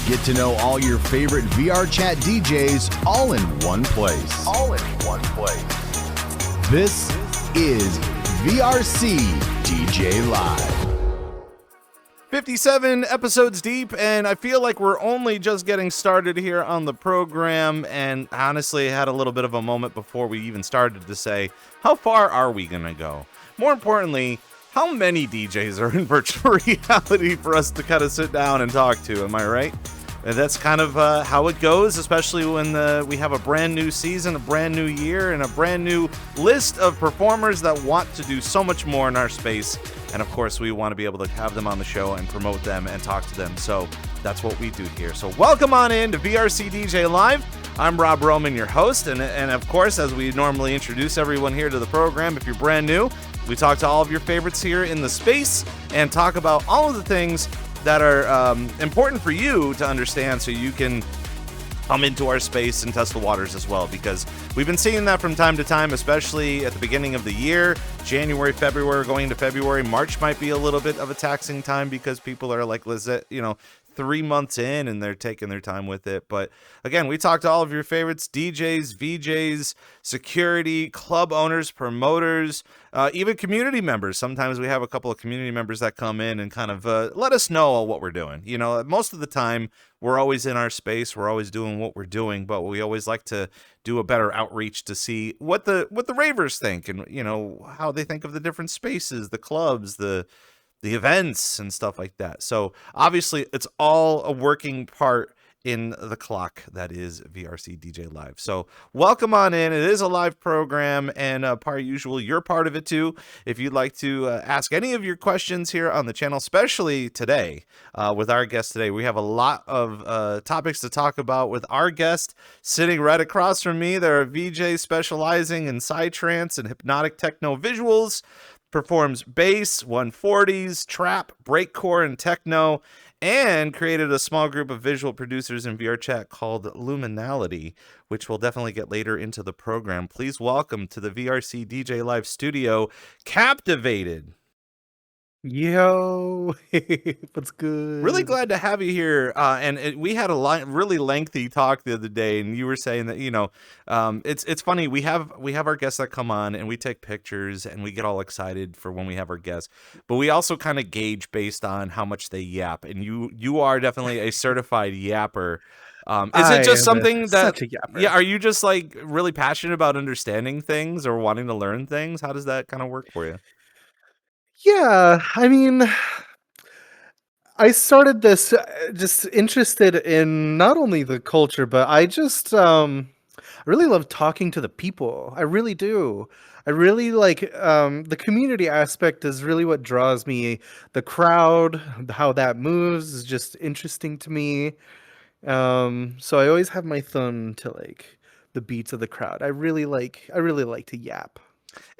Get to know all your favorite VRChat DJs all in one place. This is VRCDJ Live. 57 episodes deep, and I feel like we're only just getting started here on the program, and honestly had a little bit of a moment before we even started to say, how far are we gonna go? More importantly, how many DJs are in virtual reality for us to kind of sit down and talk to, am I right? And that's kind of how it goes, especially when we have a brand new season, a brand new year, and a brand new list of performers that want to do so much more in our space. And of course, we want to be able to have them on the show and promote them and talk to them. So that's what we do here. So welcome on in to VRCDJ Live. I'm Rob Roman, your host. And of course, as we normally introduce everyone here to the program, if you're brand new, we talk to all of your favorites here in the space and talk about all of the things that are important for you to understand so you can come into our space and test the waters as well, because we've been seeing that from time to time, especially at the beginning of the year. January, February, going into February, March might be a little bit of a taxing time because people are like, 3 months in and they're taking their time with it. But again, we talked to all of your favorites: DJs, VJs, security, club owners, promoters, even community members. Sometimes we have a couple of community members that come in and kind of let us know what we're doing. You know, most of the time we're always in our space, we're always doing what we're doing, but we always like to do a better outreach to see what the ravers think, and you know, how they think of the different spaces, the clubs, the events and stuff like that. So obviously it's all a working part in the clock that is VRC DJ Live. So welcome on in. It is a live program, and per usual, you're part of it too. If you'd like to ask any of your questions here on the channel, especially today with our guest today, we have a lot of topics to talk about with our guest sitting right across from me. They're a VJ specializing in psytrance and hypnotic techno visuals. Performs bass, 140s, trap, breakcore, and techno, and created a small group of visual producers in VRChat called Luminality, which we'll definitely get later into the program. Please welcome to the VRC DJ Live studio, Captivated. Yo, what's good? Really glad to have you here. We had a really lengthy talk the other day, and you were saying that, you know, it's funny. We have our guests that come on, and we take pictures, and we get all excited for when we have our guests. But we also kind of gauge based on how much they yap, and you are definitely a certified yapper. Is it just something that? Such a yapper. Yeah, are you just like really passionate about understanding things or wanting to learn things? How does that kind of work for you? Yeah, I mean, I started this just interested in not only the culture, but I just I really love talking to the people. I really do. I really like the community aspect is really what draws me. The crowd, how that moves is just interesting to me. So I always have my thumb to like the beats of the crowd. I really like to yap.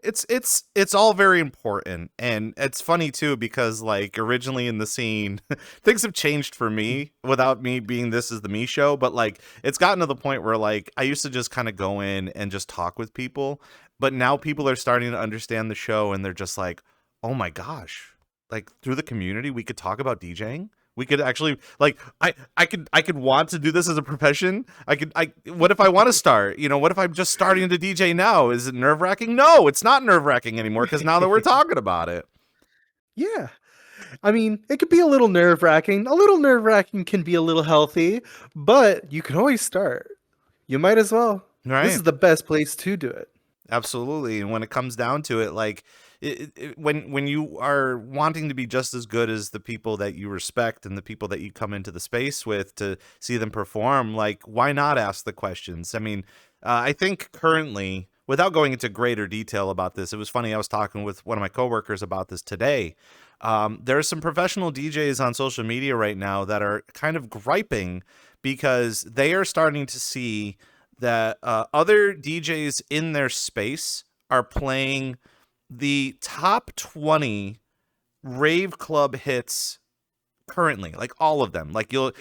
It's all very important, and it's funny too because like originally in the scene things have changed for me without me being This Is the Me show, but like it's gotten to the point where like I used to just kind of go in and just talk with people, but now people are starting to understand the show and they're just like, oh my gosh, like through the community we could talk about DJing. We could actually like I could want to do this as a profession. What if I want to start? You know, what if I'm just starting to DJ now? Is it nerve-wracking? No, it's not nerve-wracking anymore because now that we're talking about it. Yeah. I mean, it could be a little nerve-wracking. A little nerve-wracking can be a little healthy, but you can always start. You might as well. Right. This is the best place to do it. Absolutely. And when it comes down to it, like when you are wanting to be just as good as the people that you respect and the people that you come into the space with to see them perform, like why not ask the questions? I mean, I think currently, without going into greater detail about this, it was funny. I was talking with one of my coworkers about this today. There are some professional DJs on social media right now that are kind of griping because they are starting to see that other DJs in their space are playing the top 20 rave club hits currently, like all of them. Like you'll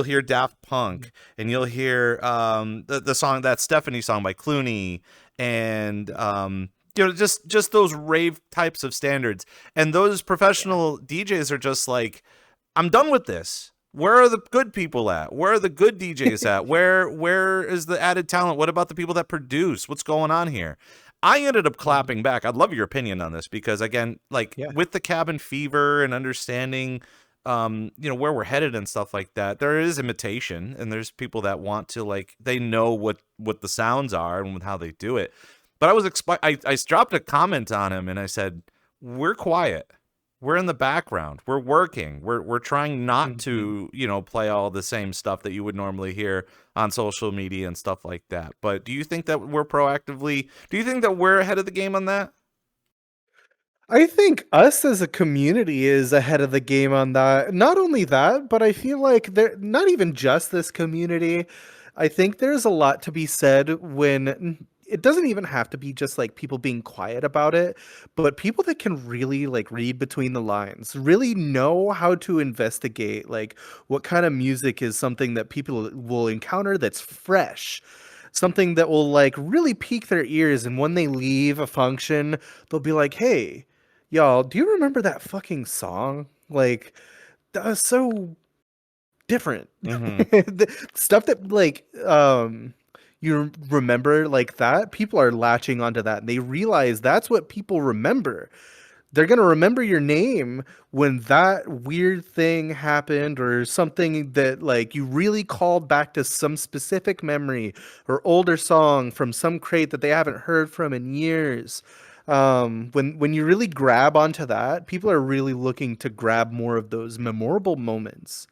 hear Daft Punk, and you'll hear the song, that Stephanie song by Clooney, and just those rave types of standards. And those professional DJs are just like, I'm done with this. Where are the good people at? Where are the good DJs at? Where is the added talent? What about the people that produce? What's going on here? I ended up Mhm. clapping back. I'd love your opinion on this because again, like Yeah. with the cabin fever and understanding where we're headed and stuff like that, there is imitation and there's people that want to like they know what the sounds are and how they do it. But I dropped a comment on him and I said, "We're quiet. We're in the background. We're working. We're trying not Mhm. to, play all the same stuff that you would normally hear on social media and stuff like that." But do you think that do you think that we're ahead of the game on that? I think us as a community is ahead of the game on that. Not only that, but I feel like they're not even just this community. I think there's a lot to be said when it doesn't even have to be just like people being quiet about it, but people that can really like read between the lines, really know how to investigate like what kind of music is something that people will encounter that's fresh, something that will like really pique their ears, and when they leave a function, they'll be like, "Hey, y'all, do you remember that fucking song? Like, that was so different." Mm-hmm. The stuff that like you remember like that, people are latching onto that and they realize that's what people remember. They're going to remember your name when that weird thing happened or something that like you really called back to some specific memory or older song from some crate that they haven't heard from in years. When you really grab onto that, people are really looking to grab more of those memorable moments.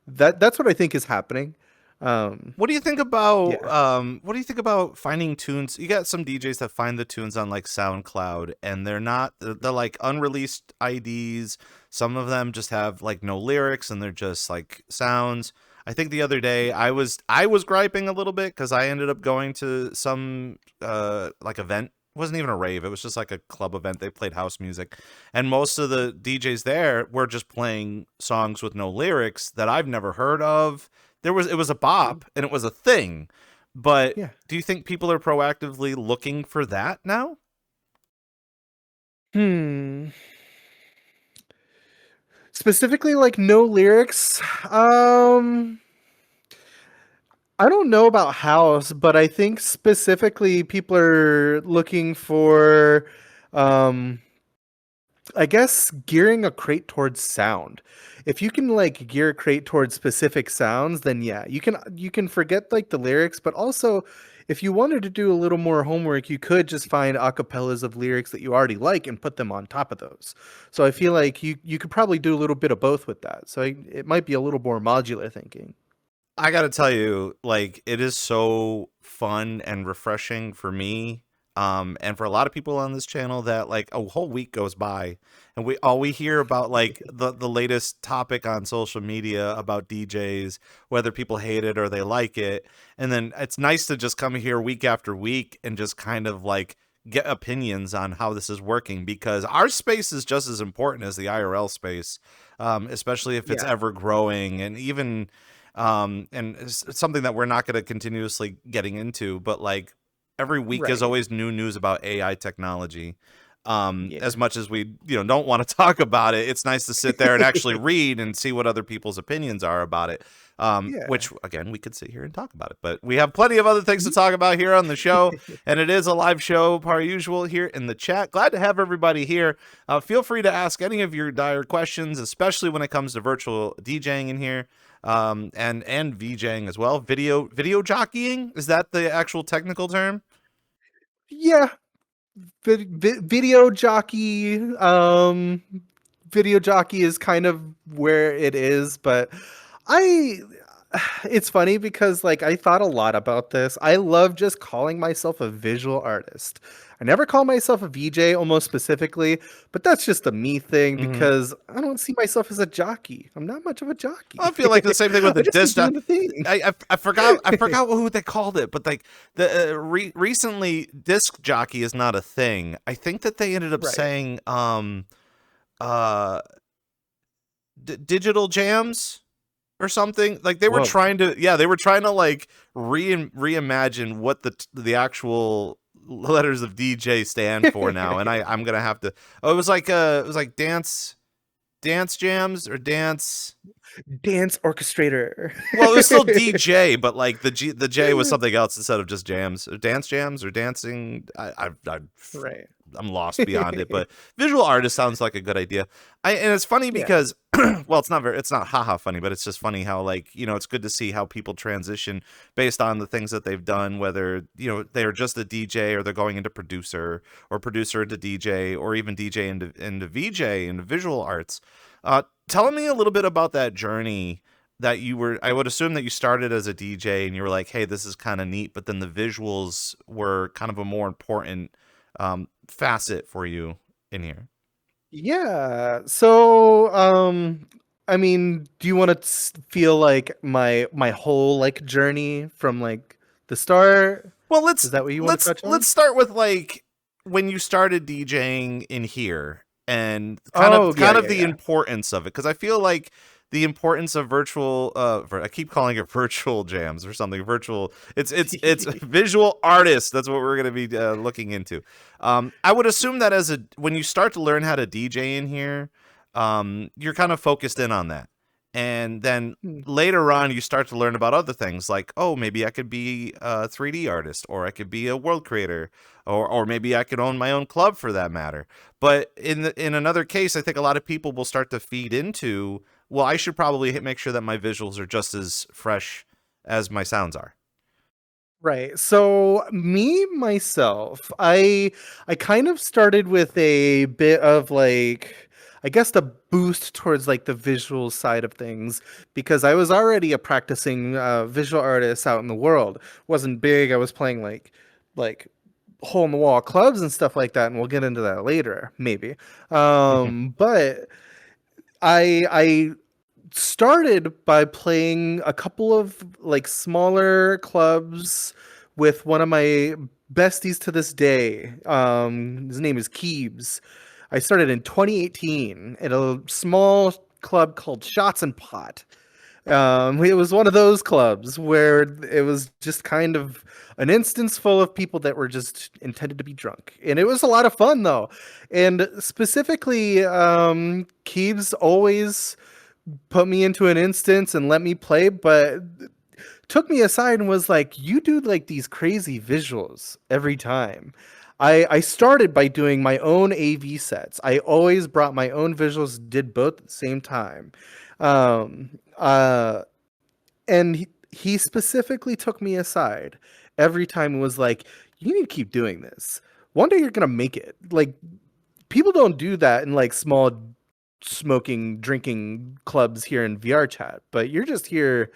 That's what I think is happening. Um, yeah. What do you think about finding tunes? You got some DJs that find the tunes on like SoundCloud and they're like unreleased IDs. Some of them just have like no lyrics and they're just like sounds. I think the other day I was griping a little bit cuz I ended up going to some like event. It wasn't even a rave. It was just like a club event. They played house music. And most of the DJs there were just playing songs with no lyrics that I've never heard of. It was a bop and it was a thing. But Yeah. do you think people are proactively looking for that now? Hmm. Specifically like no lyrics. I don't know about house, but I think specifically people are looking for, um, I guess, gearing a crate towards sound. If you can like gear a crate towards specific sounds, then yeah, you can forget like the lyrics, but also if you wanted to do a little more homework, you could just find acapellas of lyrics that you already like and put them on top of those. So I feel like you could probably do a little bit of both with that. So it might be a little more modular thinking. I gotta tell you, like, it is so fun and refreshing for me, and for a lot of people on this channel that like a whole week goes by and we hear about like the latest topic on social media about DJs, whether people hate it or they like it, and then it's nice to just come here week after week and just kind of like get opinions on how this is working because our space is just as important as the IRL space, especially if it's Yeah. ever growing and even and it's something that we're not going to continuously getting into, but like every week is Right. always new news about AI technology. As Yeah. much as we don't want to talk about it, it's nice to sit there and actually read and see what other people's opinions are about it. Yeah. Which again we could sit here and talk about it, but we have plenty of other things to talk about here on the show, and it is a live show per usual here in the chat. Glad to have everybody here. Feel free to ask any of your dire questions, especially when it comes to virtual DJing in here, and VJing as well. Video jockeying, is that the actual technical term? Yeah. Video jockey, video jockey is kind of where it is, but I it's funny because like I thought a lot about this. I love just calling myself a visual artist. I never call myself a VJ almost specifically, but that's just a me thing Hmm. because I don't see myself as a jockey. I'm not much of a I jockey. feel like the same thing with the I just keep disc. doing the thing. I forgot who they called it, but like recently, disc jockey is not a thing. I think that they ended up Right. saying uh digital jams or something. Like they were Whoa. trying to, yeah, they were trying to like reimagine what the actual letters of DJ stand for now. And I'm gonna have to. Oh, it was like dance jams or dance. Dance orchestrator. Well, it was still DJ, but like the J was something else instead of just jams, dance jams, or dancing. Right. I'm lost beyond it, but visual artist sounds like a good idea. And it's funny Yeah. because, well, it's not haha funny, but it's just funny how, like, it's good to see how people transition based on the things that they've done, whether, they're just a DJ or they're going into producer, or producer into DJ, or even DJ into VJ, into visual arts. Tell me a little bit about that journey that I would assume that you started as a DJ and you were like, hey, this is kind of neat, but then the visuals were kind of a more important facet for you in here. Yeah. So, I mean, do you want to feel like my whole like journey from like the start? Well, Is that what you want to touch on? let's start with like when you started DJing in here and Oh, yeah, kind of yeah, the yeah. importance of it, because I feel like the importance of virtual I keep calling it virtual jams or something virtual. It's visual artists. That's what we're going to be looking into. I would assume that when you start to learn how to DJ in here, you're kind of focused in on that. And then Hmm. later on, you start to learn about other things like, oh, maybe I could be a 3D artist, or I could be a world creator, or maybe I could own my own club for that matter. But in another case, I think a lot of people will start to feed into, well, I should probably make sure that my visuals are just as fresh as my sounds are. Right. So me myself, I kind of started with a bit of like I guess the boost towards like the visual side of things because I was already a practicing visual artist out in the world. Wasn't big. I was playing like hole in the wall clubs and stuff like that, and we'll get into that later, maybe. But I started by playing a couple of like smaller clubs with one of my besties to this day. His name is Keebs. I started in 2018 at a small club called Shots and Pot. It was one of those clubs where it was just kind of an instance full of people that were just intended to be drunk, and it was a lot of fun though. And specifically, Keebs always put me into an instance and let me play, but took me aside and was like, you do like these crazy visuals every time. I started by doing my own AV sets. I always brought my own visuals, did both at the same time. Um, uh, and he specifically took me aside every time and was like, you need to keep doing this. One day you're going to make it. Like, people don't do that in like small smoking, drinking clubs here in VR chat, but you're just here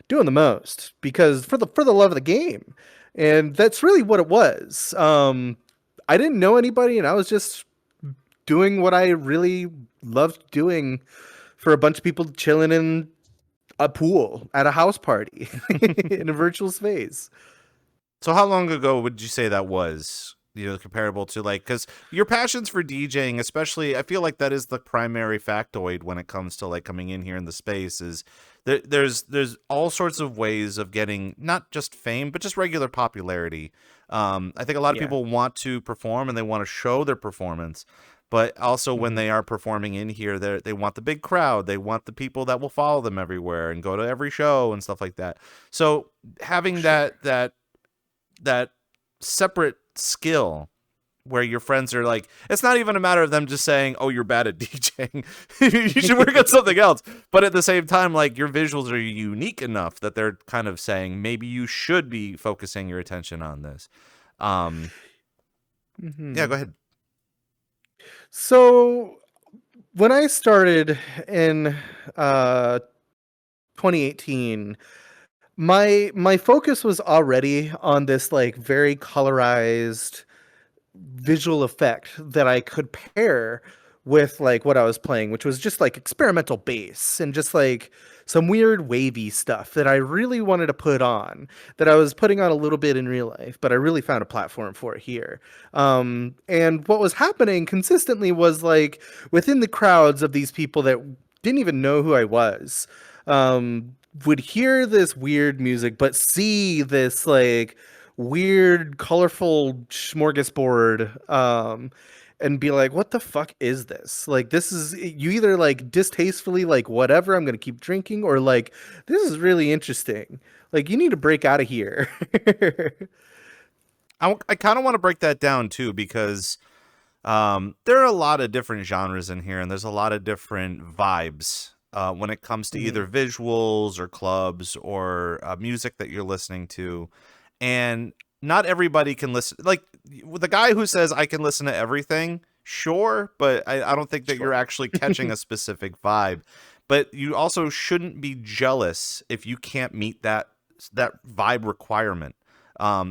doing the most because for the love of the game. And that's really what it was. I didn't know anybody and I was just doing what I really loved doing for a bunch of people chilling in a pool at a house party in a virtual space. So how long ago would you say that was? Comparable to like, because your passions for DJing, especially, I feel like that is the primary factoid when it comes to like coming in here in the space. Is there's all sorts of ways of getting not just fame but just regular popularity. I think a lot of Yeah. people want to perform and they want to show their performance, but also when they are performing in here, they want the big crowd. They want the people that will follow them everywhere and go to every show and stuff like that. So having Sure. that separate skill where your friends are like, it's not even a matter of them just saying, oh, you're bad at DJing, you should work on something else, but at the same time, like, your visuals are unique enough that they're kind of saying maybe you should be focusing your attention on this. Yeah, go ahead. So when I started in uh 2018, my focus was already on this like very colorized visual effect that I could pair with like what I was playing, which was just like experimental bass and just like some weird wavy stuff that I really wanted to put on, that I was putting on a little bit in real life, but I really found a platform for it here. And what was happening consistently was like within the crowds of these people that didn't even know who I was, would hear this weird music, but see this like weird, colorful smorgasbord. and be like, what the fuck is this? Like, this is, you either like distastefully like whatever, I'm gonna keep drinking, or like this is really interesting. Like, you need to break out of here. I kind of want to break that down too, because there are a lot of different genres in here, and there's a lot of different vibes when it comes to Mhm. either visuals or clubs or music that you're listening to. And not everybody can listen. Like the guy who says, I can listen to everything, sure, but I don't think that you're Sure. actually catching a specific vibe. But you also shouldn't be jealous if you can't meet that vibe requirement.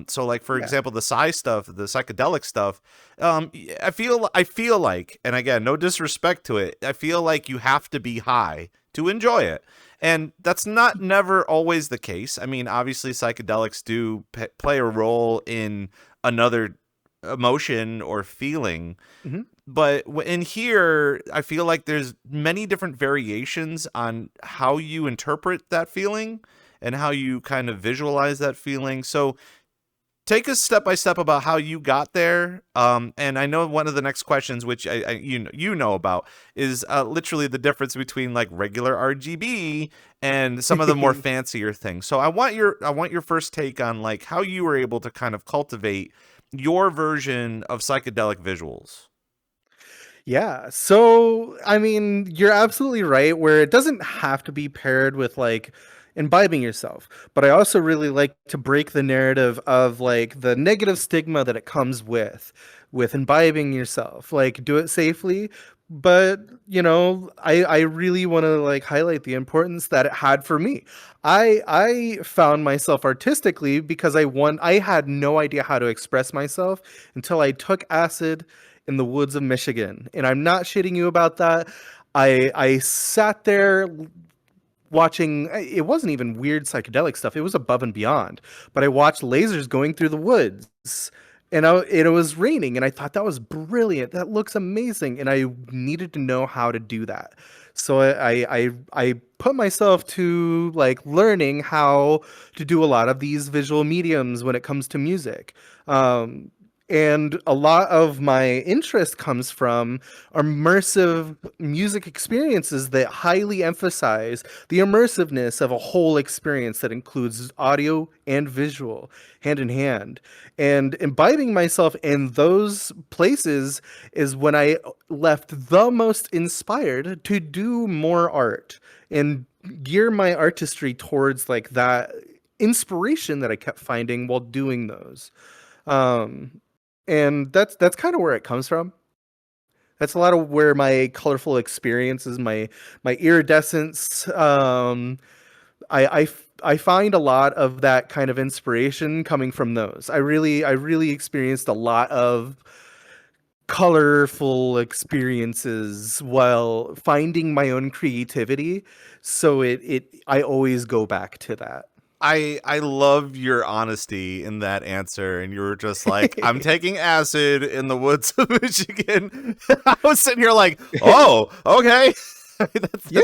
So like for Yeah. example, the stuff, the psychedelic stuff, I feel like, and again, no disrespect to it, I feel like you have to be high to enjoy it. And that's not never always the case. I mean, obviously psychedelics do play a role in another emotion or feeling, Mhm. but in here I feel like there's many different variations on how you interpret that feeling and how you kind of visualize that feeling. So take us step by step about how you got there. And I know one of the next questions, which you know about, is literally the difference between like regular RGB and some of the more fancier things. So I want your first take on like how you were able to kind of cultivate your version of psychedelic visuals. Yeah. So, I mean, you're absolutely right, where it doesn't have to be paired with like imbibing yourself. But I also really like to break the narrative of like the negative stigma that it comes with imbibing yourself. Like, do it safely. But, I really want to like highlight the importance that it had for me. I found myself artistically because I had no idea how to express myself until I took acid in the woods of Michigan. And I'm not shitting you about that. I sat there watching, it wasn't even weird psychedelic stuff. It was above and beyond. But I watched lasers going through the woods. And it was raining, and I thought that was brilliant. That looks amazing, and I needed to know how to do that. So I put myself to like learning how to do a lot of these visual mediums when it comes to music. Um, and a lot of my interest comes from immersive music experiences that highly emphasize the immersiveness of a whole experience that includes audio and visual hand in hand. And imbibing myself in those places is when I left the most inspired to do more art and gear my artistry towards like that inspiration that I kept finding while doing those. Um, and that's kind of where it comes from. That's a lot of where my colorful experiences, my iridescence, I find a lot of that kind of inspiration coming from those. I really experienced a lot of colorful experiences while finding my own creativity. So I always go back to that. I love your honesty in that answer, and you were just like, "I'm taking acid in the woods of Michigan." I was sitting here like, "Oh, okay." Yeah.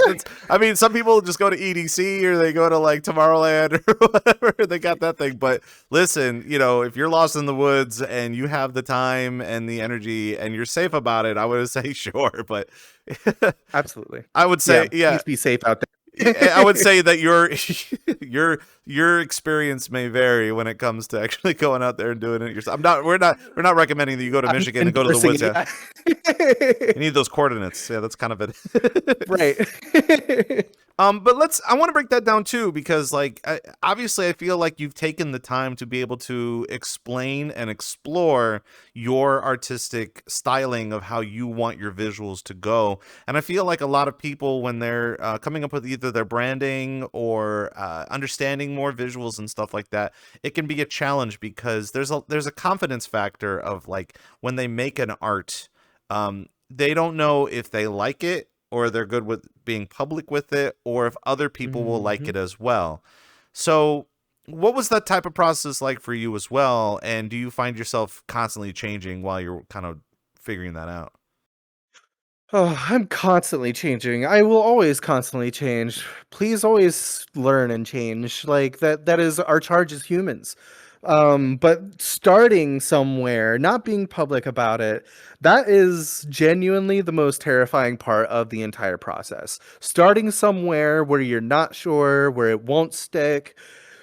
I mean, some people just go to EDC or they go to like Tomorrowland or whatever. They got that thing, but listen, if you're lost in the woods and you have the time and the energy and you're safe about it, I would say sure. But Absolutely. I would Yeah, say, yeah, please be safe out I would there. say that your your experience may vary when it comes to actually going out there and doing it yourself. We're not recommending that you go to I'm Michigan and go to the endorsing woods. Yeah, it. you need those coordinates. Yeah, that's kind of it. Right. But I want to break that down too, because like, obviously I feel like you've taken the time to be able to explain and explore your artistic styling of how you want your visuals to go. And I feel like a lot of people, when they're coming up with either their branding or understanding more visuals and stuff like that, it can be a challenge because there's a confidence factor of like when they make an art, they don't know if they like it or they're good with being public with it, or if other people will like Mhm. it as well. So, what was that type of process like for you as well? And do you find yourself constantly changing while you're kind of figuring that out? Oh, I'm constantly changing. I will always constantly change. Please always learn and change. Like that is our charge as humans. But starting somewhere, not being public about it, that is genuinely the most terrifying part of the entire process. Starting somewhere where you're not sure, where it won't stick,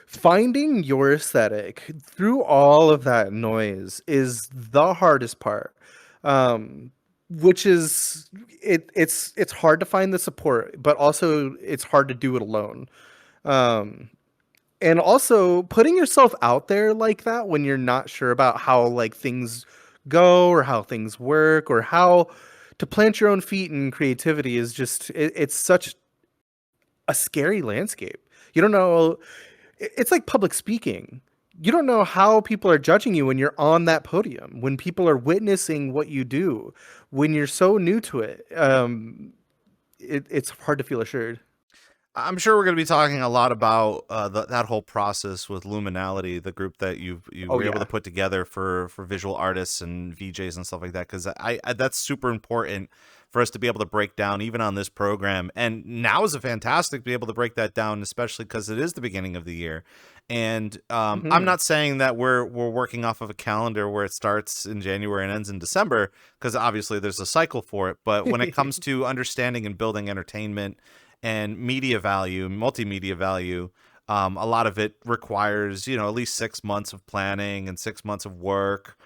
finding your aesthetic through all of that noise is the hardest part. Um, which is it's hard to find the support, but also it's hard to do it alone. Um, and also putting yourself out there like that when you're not sure about how like things go or how things work or how to plant your own feet in creativity is just it's such a scary landscape. You don't know, it's like public speaking. You don't know how people are judging you when you're on that podium, when people are witnessing what you do, when you're so new to it. It's hard to feel assured. I'm sure we're going to be talking a lot about that whole process with Luminality, the group that you Oh were able to yeah. put together for visual artists and VJs and stuff like that. Because I that's super important for us to be able to break down even on this program. And now is a fantastic to be able to break that down, especially because it is the beginning of the year. And I'm Hmm. not saying that we're working off of a calendar where it starts in January and ends in December, because obviously there's a cycle for it. But when it comes to understanding and building entertainment and media value, multimedia value, a lot of it requires, at least 6 months of planning and 6 months of work,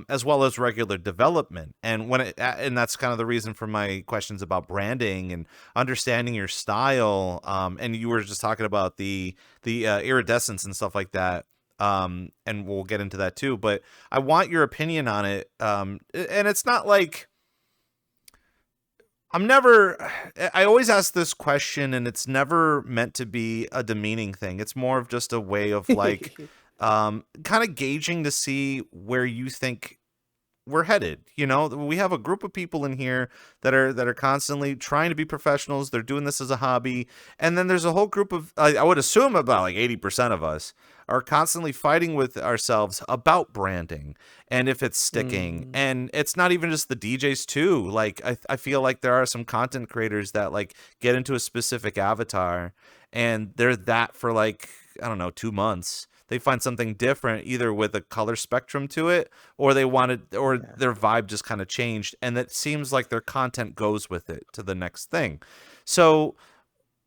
as well as regular development. And and that's kind of the reason for my questions about branding and understanding your style. And you were just talking about the iridescence and stuff like that. And we'll get into that too. But I want your opinion on it. And it's not like I'm never, I always ask this question, and it's never meant to be a demeaning thing. It's more of just a way of like, kind of gauging to see where you think we're headed. We have a group of people in here that are constantly trying to be professionals. They're doing this as a hobby. And then there's a whole group of, I would assume about like 80% of us are constantly fighting with ourselves about branding and if it's sticking. Mm, And it's not even just the DJs too. Like I feel like there are some content creators that like get into a specific avatar and they're that for like, I don't know, 2 months. They find something different, either with a color spectrum to it, or they wanted, or yeah. their vibe just kind of changed, and it seems like their content goes with it to the next thing. So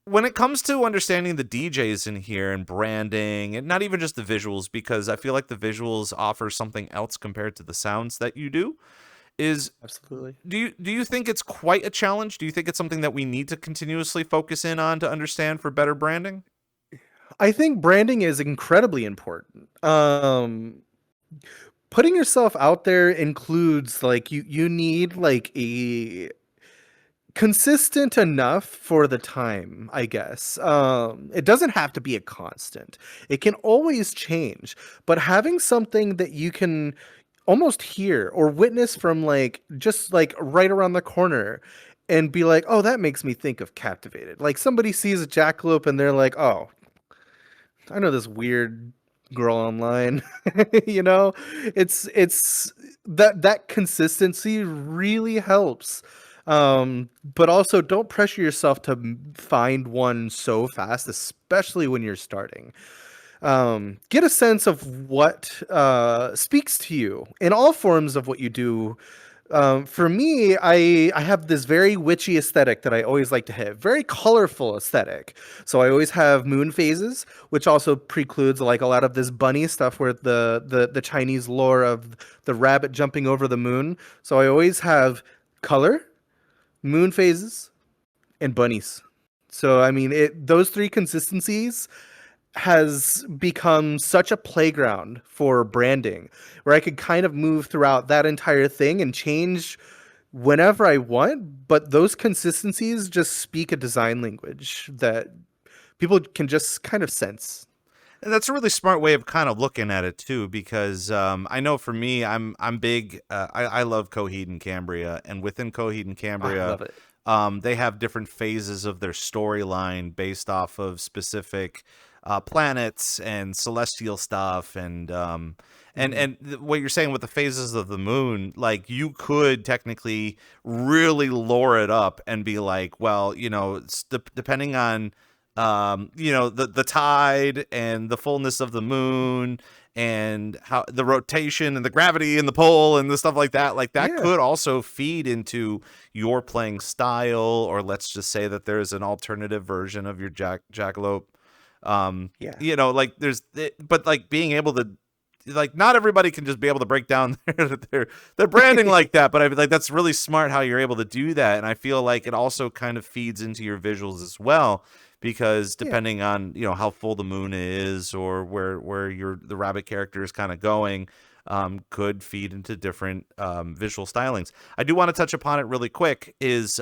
when it comes to understanding the DJs in here and branding, and not even just the visuals, because I feel like the visuals offer something else compared to the sounds that you do, is Absolutely. do you think it's quite a challenge? Do you think it's something that we need to continuously focus in on to understand for better branding? I think branding is incredibly important. Putting yourself out there includes like you need like a consistent enough for the time, I guess. It doesn't have to be a constant. It can always change, but having something that you can almost hear or witness from like just like right around the corner and be like, "Oh, that makes me think of Captivated." Like somebody sees a jackalope and they're like, "Oh, I know this weird girl online." you know, it's that consistency really helps. But also don't pressure yourself to find one so fast, especially when you're starting. Get a sense of what speaks to you in all forms of what you do. For me, I have this very witchy aesthetic that I always like to hit, very colorful aesthetic. So I always have moon phases, which also precludes like a lot of this bunny stuff where the Chinese lore of the rabbit jumping over the moon. So I always have color, moon phases, and bunnies. So I mean, it those three consistencies has become such a playground for branding where I could kind of move throughout that entire thing and change whenever I want, but those consistencies just speak a design language that people can just kind of sense. And that's a really smart way of kind of looking at it too, because I know for me, I'm big. I love Coheed and Cambria, and within Coheed and I Cambria, love it. they have different phases of their storyline based off of specific planets and celestial stuff, Mhm. what you're saying with the phases of the moon, like you could technically really lore it up and be like, well, depending on the tide and the fullness of the moon and how the rotation and the gravity and the pull and the stuff like that Yeah. could also feed into your playing style. Or let's just say that there's an alternative version of your jackalope. Yeah. You know, like but like being able to, like, not everybody can just be able to break down their branding like that, but I feel like that's really smart how you're able to do that. And I feel like it also kind of feeds into your visuals as well, because depending on, you know, how full the moon is, or where the rabbit character is kind of going, could feed into different visual stylings. I do want to touch upon it really quick is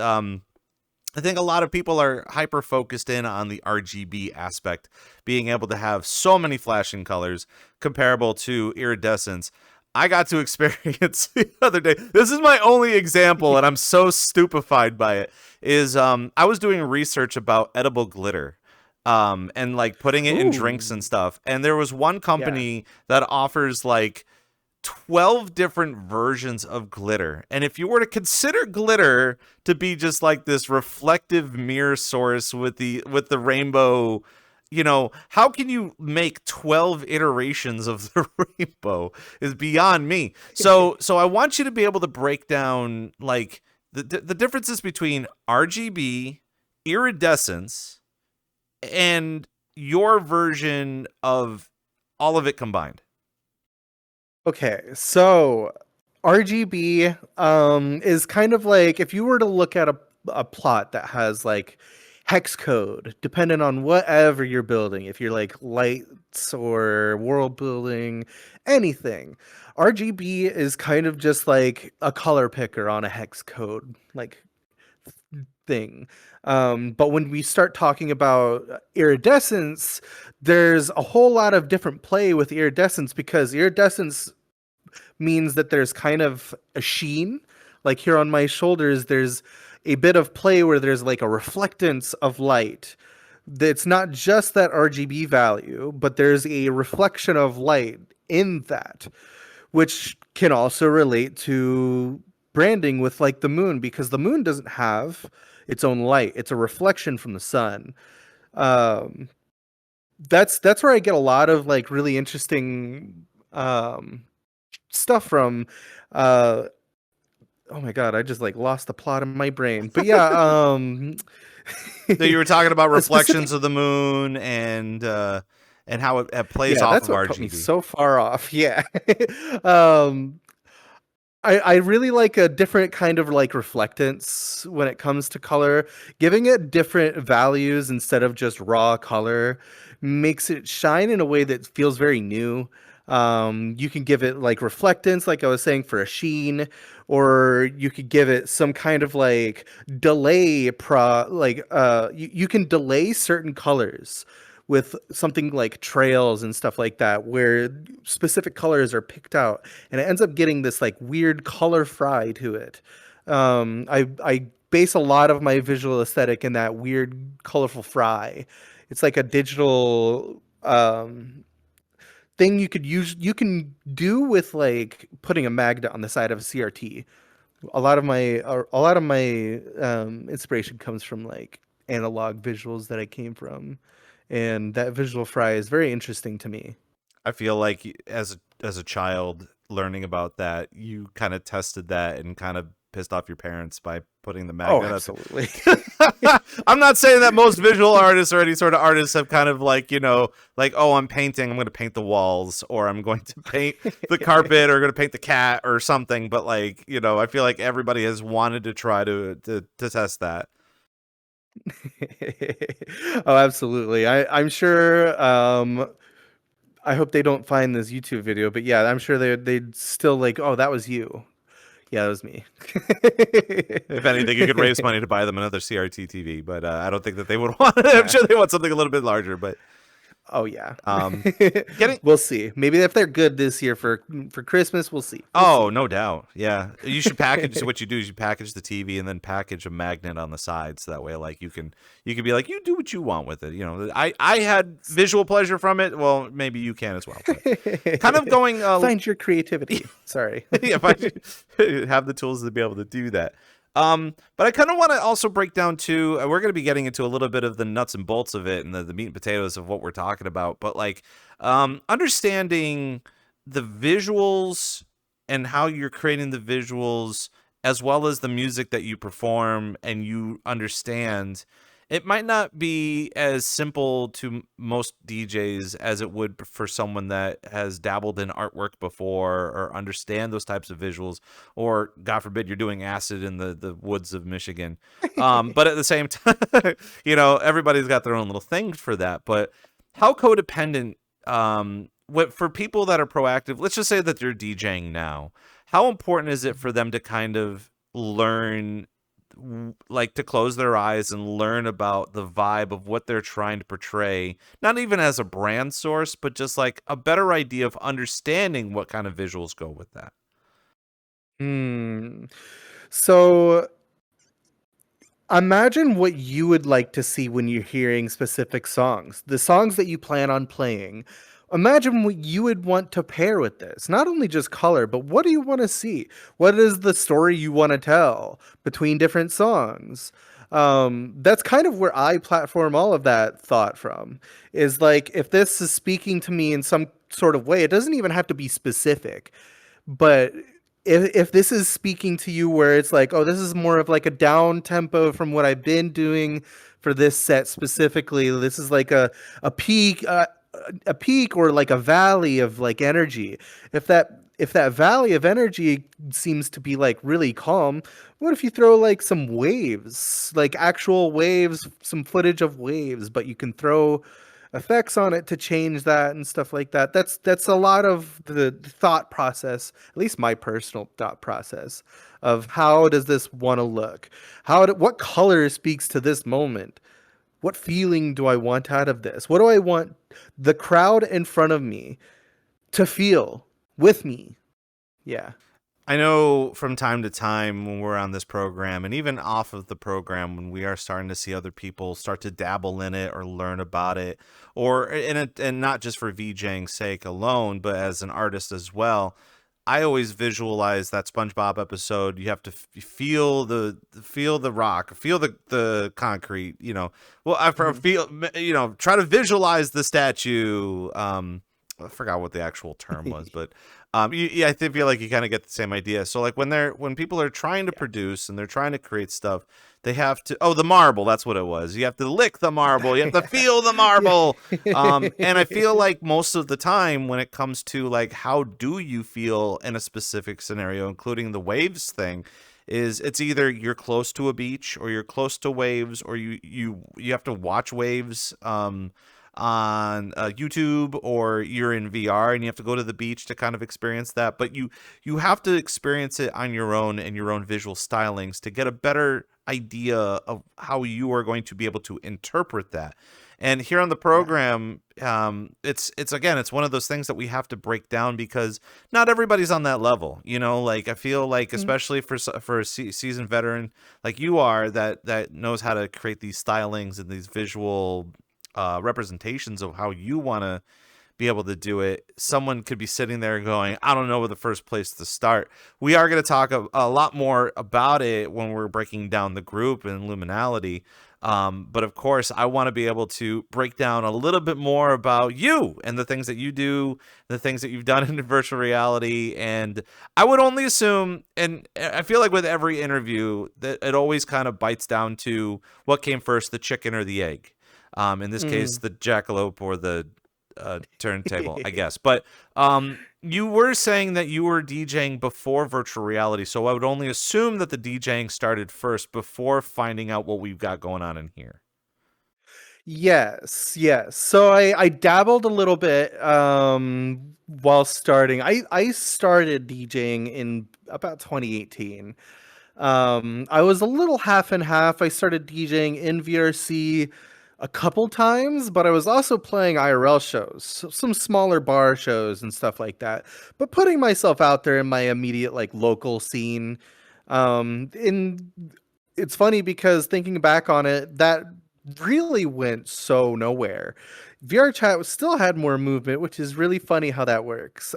I think a lot of people are hyper focused in on the RGB aspect, being able to have so many flashing colors comparable to iridescence. I got to experience the other day. This is my only example, and I'm so stupefied by it. Is I was doing research about edible glitter, and like putting it in drinks and stuff. And there was one company that offers like 12 different versions of glitter. And if you were to consider glitter to be just like this reflective mirror source with the rainbow, you know, how can you make 12 iterations of the rainbow is beyond me. So I want you to be able to break down like the differences between RGB, iridescence, and your version of all of it combined. Okay, so RGB is kind of like if you were to look at a plot that has like hex code, depending on whatever you're building, if you're like lights or world building, anything. RGB is kind of just like a color picker on a hex code like thing. But when we start talking about iridescence, there's a whole lot of different play with iridescence, because iridescence means that there's kind of a sheen. Like here on my shoulders, there's a bit of play where there's like a reflectance of light. It's not just that RGB value, but there's a reflection of light in that, which can also relate to branding with like the moon, because the moon doesn't have its own light. It's a reflection from the sun. That's where I get a lot of like really interesting stuff from. Oh my god, I just like lost the plot in my brain. But yeah, So you were talking about reflections of the moon and how it plays off that's of what RGB. put me so far off. Yeah. I really like a different kind of like reflectance when it comes to color. Giving it different values instead of just raw color makes it shine in a way that feels very new. You can give it like reflectance, like I was saying, for a sheen, or you could give it some kind of like delay you can delay certain colors with something like trails and stuff like that, where specific colors are picked out, and it ends up getting this like weird color fry to it. I base a lot of my visual aesthetic in that weird colorful fry. It's like a digital thing you can do with like putting a magnet on the side of a CRT. A lot of my inspiration comes from like analog visuals that I came from, and that visual fry is very interesting to me. I feel like as a child learning about that, you kind of tested that and kind of pissed off your parents by putting the magnet. Oh, absolutely. I'm not saying that most visual artists or any sort of artists have kind of like, you know, like, oh, I'm painting, I'm going to paint the walls, or I'm going to paint the carpet, or going to paint the cat or something. But like, you know, I feel like everybody has wanted to try to test that. Oh, absolutely. I'm sure. I hope they don't find this YouTube video, but yeah, I'm sure they'd still like, oh, that was you. Yeah, that was me. If anything, you could raise money to buy them another CRT TV, but I don't think that they would want it. I'm sure they want something a little bit larger, but oh yeah. Getting We'll see. Maybe if they're good this year for Christmas, we'll see. Oh, no doubt. Yeah. You should package so what you do is you package the TV and then package a magnet on the side, so that way like you can be like, you do what you want with it. You know, I had visual pleasure from it. Well, maybe you can as well. But kind of going find your creativity. Sorry. Yeah, have the tools to be able to do that. But I kind of want to also break down too. We're going to be getting into a little bit of the nuts and bolts of it and the meat and potatoes of what we're talking about. But like, understanding the visuals and how you're creating the visuals, as well as the music that you perform and you understand. It might not be as simple to most DJs as it would for someone that has dabbled in artwork before or understand those types of visuals, or God forbid you're doing acid in the woods of Michigan. But at the same time, everybody's got their own little thing for that. But how codependent, for people that are proactive, let's just say that they're DJing now, how important is it for them to kind of learn, like, to close their eyes and learn about the vibe of what they're trying to portray, not even as a brand source, but just like a better idea of understanding what kind of visuals go with that? So imagine what you would like to see when you're hearing specific songs, the songs that you plan on playing. Imagine what you would want to pair with this. Not only just color, but what do you want to see? What is the story you want to tell between different songs? That's kind of where I platform all of that thought from. Is like, if this is speaking to me in some sort of way, it doesn't even have to be specific. But if this is speaking to you where it's like, oh, this is more of like a down tempo from what I've been doing for this set specifically, this is like a peak, a peak or like a valley of like energy. If that valley of energy seems to be like really calm, what if you throw like some waves, like actual waves, some footage of waves, but you can throw effects on it to change that and stuff like that. That's a lot of the thought process, at least my personal thought process, of how does this want to look? What color speaks to this moment? What feeling do I want out of this? What do I want the crowd in front of me to feel with me? Yeah. I know from time to time when we're on this program and even off of the program, when we are starting to see other people start to dabble in it or learn about it, or and not just for VJing's sake alone, but as an artist as well. I always visualize that SpongeBob episode. You have to feel the rock, feel the concrete. Well, I feel, try to visualize the statue. I forgot what the actual term was, but I feel like you kind of get the same idea. So like when people are trying to produce and they're trying to create stuff, they have to, the marble, that's what it was. You have to lick the marble, you have to feel the marble. And I feel like most of the time when it comes to like how do you feel in a specific scenario, including the waves thing, is it's either you're close to a beach or you're close to waves, or you have to watch waves on YouTube, or you're in VR and you have to go to the beach to kind of experience that. But you have to experience it on your own and your own visual stylings to get a better idea of how you are going to be able to interpret that. And here on the program, it's one of those things that we have to break down because not everybody's on that level. Like I feel like, especially for a seasoned veteran like you are, that knows how to create these stylings and these visual representations of how you want to be able to do it. Someone could be sitting there going, I don't know where the first place to start. We are going to talk a lot more about it when we're breaking down the group and Luminality. But of course, I want to be able to break down a little bit more about you and the things that you do, the things that you've done in virtual reality. And I would only assume, and I feel like with every interview, that it always kind of bites down to what came first, the chicken or the egg. In this case, the jackalope or the turntable, I guess. But you were saying that you were DJing before virtual reality, so I would only assume that the DJing started first before finding out what we've got going on in here. Yes. So I dabbled a little bit while starting. I started DJing in about 2018. I was a little half and half. I started DJing in VRC a couple times, but I was also playing IRL shows, so some smaller bar shows and stuff like that, but putting myself out there in my immediate like local scene. And it's funny because thinking back on it, that really went so nowhere. VRChat still had more movement, which is really funny how that works.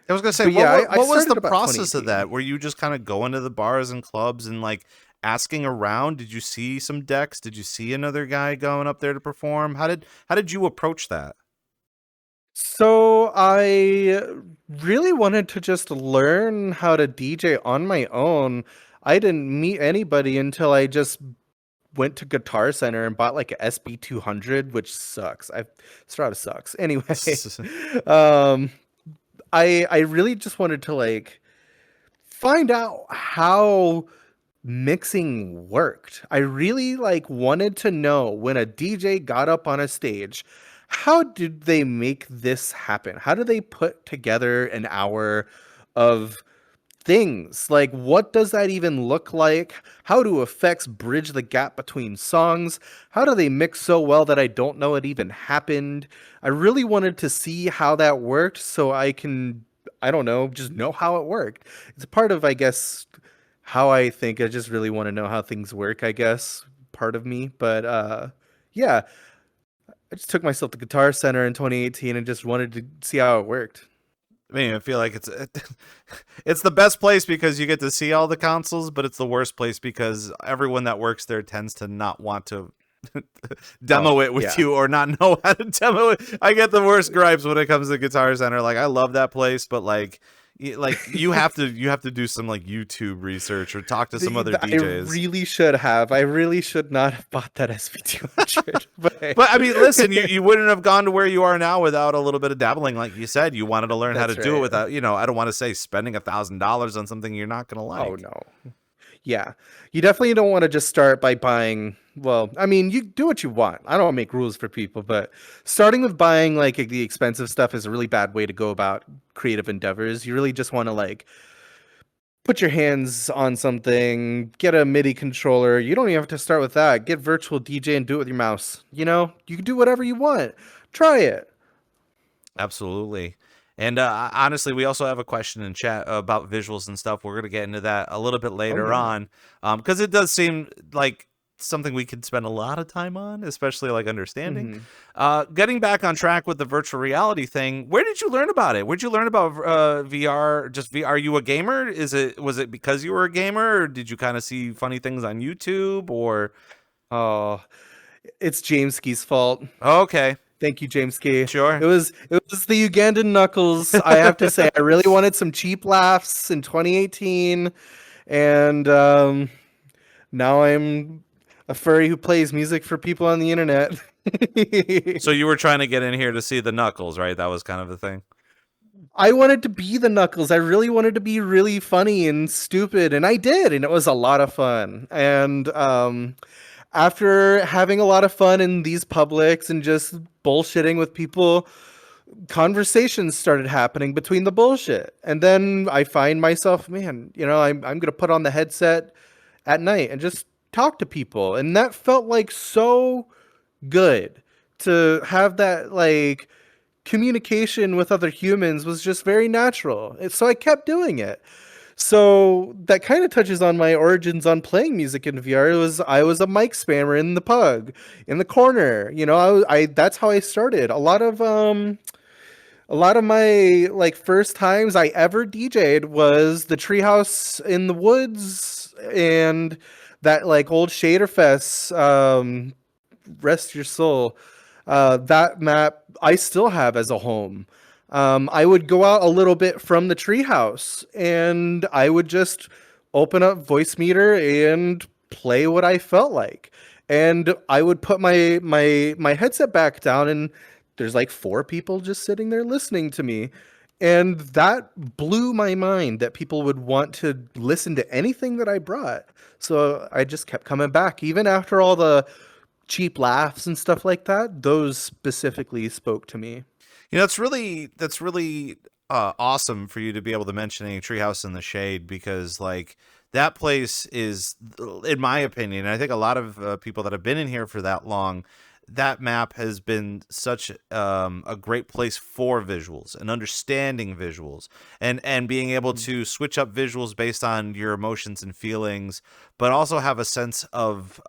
I was gonna say, But yeah, I what was started the about process of 2018. that? Were you just kind of going to the bars and clubs and like asking around? Did you see some decks? Did you see another guy going up there to perform? How did you approach that? So I really wanted to just learn how to DJ on my own. I didn't meet anybody until I just went to Guitar Center and bought like a SB200, which sucks. I Strata sucks. Anyway, um, I really just wanted to like find out how mixing worked. I really like wanted to know when a DJ got up on a stage, how did they make this happen? How do they put together an hour of things? Like, what does that even look like? How do effects bridge the gap between songs? How do they mix so well that I don't know it even happened? I really wanted to see how that worked so I can, I don't know, just know how it worked. It's a part of, I guess, how I think. I just really want to know how things work, I guess, part of me. But yeah, I just took myself to Guitar Center in 2018 and just wanted to see how it worked. I mean, I feel like it's the best place because you get to see all the consoles, but it's the worst place because everyone that works there tends to not want to demo Oh, it with yeah. you or not know how to demo it. I get the worst gripes when it comes to Guitar Center. Like, I love that place, but like you have to do some like YouTube research or talk to some other I DJs. really should have. I really should not have bought that SV200. But But I mean, listen, you wouldn't have gone to where you are now without a little bit of dabbling, like you said. You wanted to learn how to that's do it right. without, I don't want to say spending $1,000 on something you're not gonna Oh like. no. Yeah. You definitely don't want to just start by buying, well, I mean, you do what you want. I don't make rules for people, but starting with buying like the expensive stuff is a really bad way to go about creative endeavors. You really just want to like put your hands on something, get a MIDI controller. You don't even have to start with that. Get virtual DJ and do it with your mouse. You know, you can do whatever you want. Try it. Absolutely. And honestly, we also have a question in chat about visuals and stuff. We're going to get into that a little bit Oh later yeah. on because it does seem like something we could spend a lot of time on, especially like understanding. Hmm. Getting back on track with the virtual reality thing, where did you learn about it? Where'd you learn about VR? Just VR? Are you a gamer? Was it because you were a gamer, or did you kind of see funny things on YouTube? Or Oh, it's James Ski's fault. okay, Thank you, James K. sure. It was the Ugandan knuckles. I have to say, I really wanted some cheap laughs in 2018, and now I'm a furry who plays music for people on the internet. So you were trying to get in here to see the Knuckles, right? That was kind of the thing. I wanted to be the Knuckles. I really wanted to be really funny and stupid, and I did, and it was a lot of fun. And after having a lot of fun in these publics and just bullshitting with people, conversations started happening between the bullshit. And then I find myself, man, I'm gonna put on the headset at night and just talk to people. And that felt like so good to have that like communication with other humans was just very natural. So I kept doing it. So that kind of touches on my origins on playing music in VR. I was a mic spammer in the pug, in the corner. I that's how I started. A lot of my like first times I ever DJ'd was the treehouse in the woods and that like old Shader Fest, rest your soul. That map I still have as a home. I would go out a little bit from the treehouse and I would just open up Voice Meter and play what I felt like. And I would put my headset back down and there's like four people just sitting there listening to me. And that blew my mind that people would want to listen to anything that I brought. So I just kept coming back. Even after all the cheap laughs and stuff like that, those specifically spoke to me. That's really awesome for you to be able to mention a Treehouse in the Shade because like that place is, in my opinion, and I think a lot of people that have been in here for that long, that map has been such a great place for visuals and understanding visuals and being able to switch up visuals based on your emotions and feelings, but also have a sense of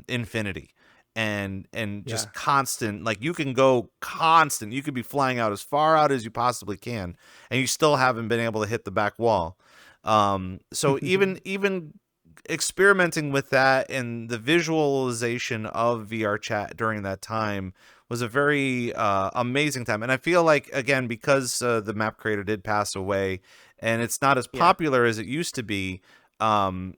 infinity and Yeah. just constant, like you can go constant, you could be flying out as far out as you possibly can and you still haven't been able to hit the back wall. So even experimenting with that and the visualization of VR chat during that time was a very amazing time. And I feel like, again, because the map creator did pass away and it's not as Yeah. popular as it used to be, um,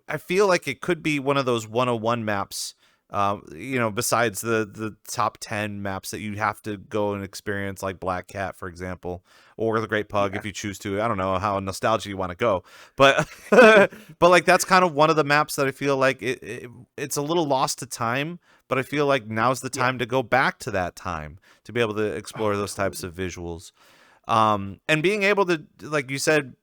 I feel like it could be one of those 101 maps, besides the top 10 maps that you have to go and experience, like Black Cat, for example, or the Great Pug Yeah. if you choose to. I don't know how nostalgia you want to go, but but like that's kind of one of the maps that I feel like it's a little lost to time, but I feel like now's the Yeah. time to go back to that time to be able to explore Oh, those types totally. of visuals. And being able to, like you said,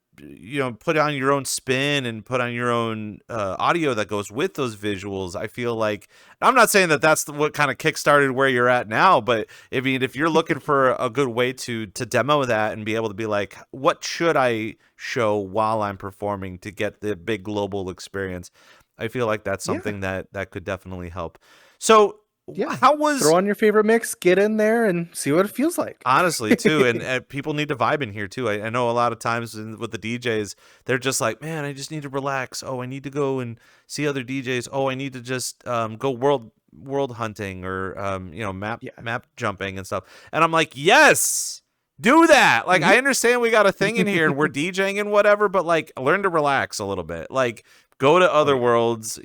put on your own spin and put on your own audio that goes with those visuals. I feel like, I'm not saying that that's what kind of kickstarted where you're at now, but I mean, if you're looking for a good way to demo that and be able to be like, what should I show while I'm performing to get the big global experience? I feel like that's Yeah. something that could definitely help. So Yeah. how was, Throw on your favorite mix, get in there, and see what it feels like. honestly, too, and people need to vibe in here too. I know a lot of times with the DJs, they're just like, man, I just need to relax. Oh, I need to go and see other DJs. Oh, I need to just go world hunting or Yeah. map jumping and stuff. And I'm like, yes, do that. Like, I Mhm. understand we got a thing in here and we're DJing and whatever, but like, learn to relax a little bit. Like, go to Oh other yeah. worlds,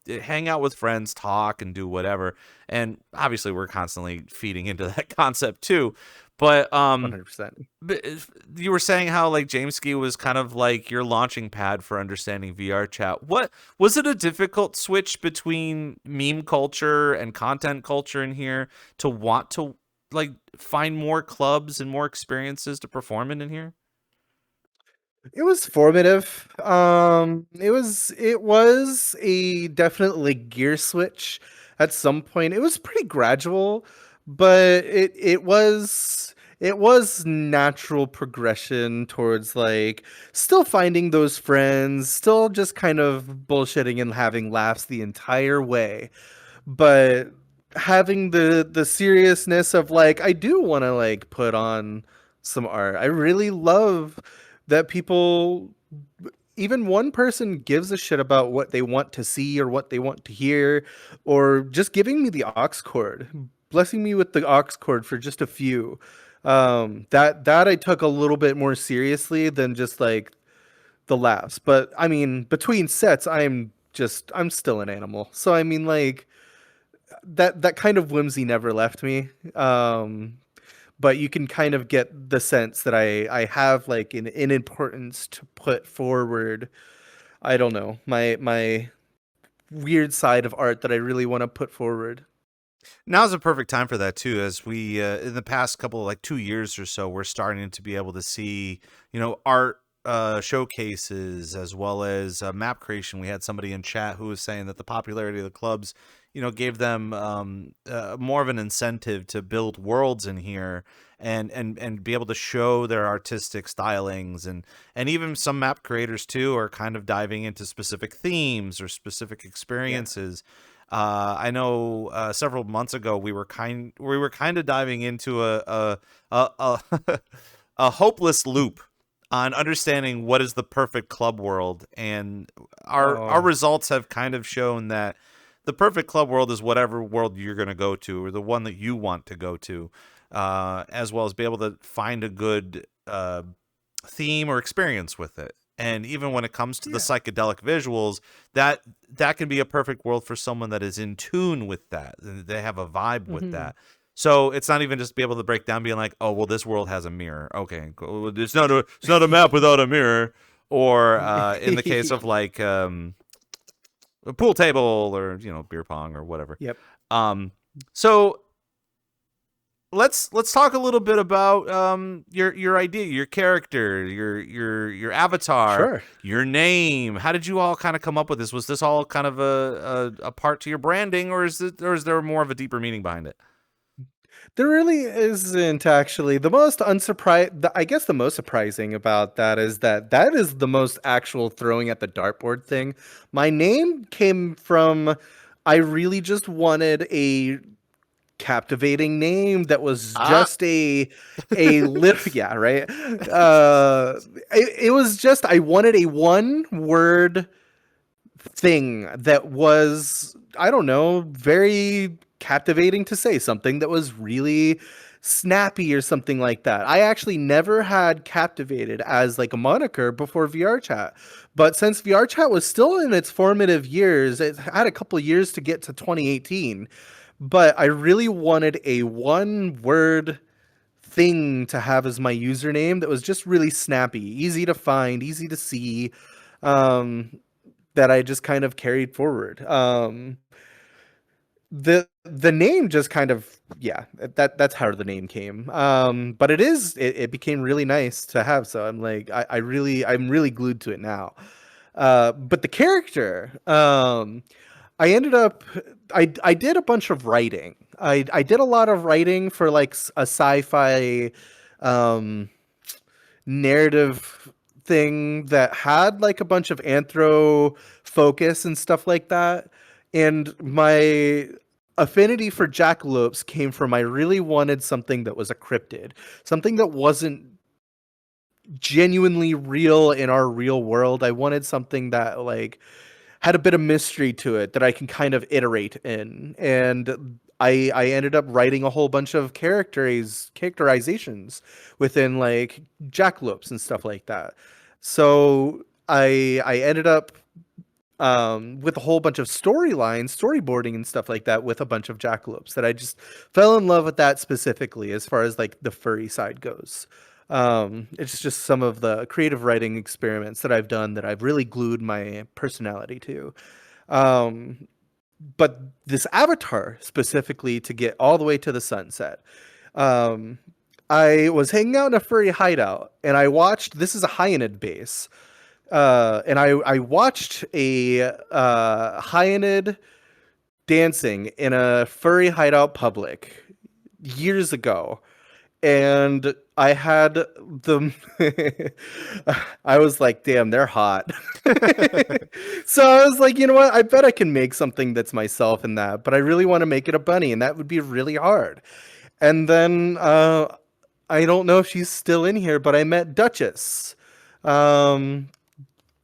hang out with friends, talk, and do whatever. And obviously we're constantly feeding into that concept too. But 100%. you were saying how like James Ski was kind of like your launching pad for understanding VR chat. What was it, a difficult switch between meme culture and content culture in here to want to like find more clubs and more experiences to perform in here? It was formative. It was a definitely gear switch at some point. It was pretty gradual, but it was natural progression towards like still finding those friends, still just kind of bullshitting and having laughs the entire way, but having the seriousness of like I do want to like put on some art. I really love that people, even one person, gives a shit about what they want to see or what they want to hear, or just giving me the aux cord, blessing me with the aux cord for just a few. That I took a little bit more seriously than just like the laughs. But I mean, between sets, I'm still an animal. So I mean, like that kind of whimsy never left me. But you can kind of get the sense that I have like an importance to put forward. I don't know, my weird side of art that I really want to put forward. Now's a perfect time for that too, as we in the past couple of like 2 years or so, we're starting to be able to see, art showcases as well as map creation. We had somebody in chat who was saying that the popularity of the clubs, gave them more of an incentive to build worlds in here and be able to show their artistic stylings, and even some map creators too are kind of diving into specific themes or specific Yeah. experiences. I know several months ago we were kind of diving into a a hopeless loop on understanding what is the perfect club world, and our Oh. results have kind of shown that the perfect club world is whatever world you're going to go to or the one that you want to go to, as well as be able to find a good theme or experience with it. And even when it comes to the Yeah. psychedelic visuals, that can be a perfect world for someone that is in tune with that. They have a vibe with Hmm. that. So it's not even just be able to break down, being like, oh, well, this world has a mirror. Okay, cool. It's not a map without a mirror. Or in the case of like a pool table or beer pong or whatever. Yep. Um, so let's talk a little bit about your idea, your character, your avatar, Sure. your name. How did you all kind of come up with this? Was this all kind of a part to your branding, or is there more of a deeper meaning behind it? There really isn't actually. The most unsurprised, I guess the most surprising about that is that is the most actual throwing at the dartboard thing. My name came from I really just wanted a captivating name that was Ah, just a lip yeah, right. It was just I wanted a one word thing that was, I don't know, very captivating to say, something that was really snappy or something like that. I actually never had Captivated as like a moniker before VRChat. But since VRChat was still in its formative years, it had a couple of years to get to 2018. But I really wanted a one word thing to have as my username that was just really snappy, easy to find, easy to see. Um, that I just kind of carried forward. The name just kind of, yeah, that's how the name came. But it became really nice to have. So I'm like I'm really glued to it now. But the character, I ended up I did a bunch of writing. I did a lot of writing for like a sci-fi um narrative thing that had like a bunch of anthro focus and stuff like that. And my affinity for jackalopes came from I really wanted something that was a cryptid, something that wasn't genuinely real in our real world. I wanted something that like had a bit of mystery to it that I can kind of iterate in. And I ended up writing a whole bunch of characterizations within like jackalopes and stuff like that. So I ended up with a whole bunch of storylines, storyboarding and stuff like that with a bunch of jackalopes that I just fell in love with that specifically as far as like the furry side goes. It's just some of the creative writing experiments that I've done that I've really glued my personality to. Um, but this avatar specifically to get all the way to the sunset. Um, I was hanging out in a furry hideout and I watched, this is a hyanid base. And I watched a hyanid dancing in a furry hideout public years ago, and I had them. I was like, "Damn, they're hot." So I was like, you know what? I bet I can make something that's myself in that, but I really want to make it a bunny, and that would be really hard. And then I don't know if she's still in here, but I met Duchess. Um,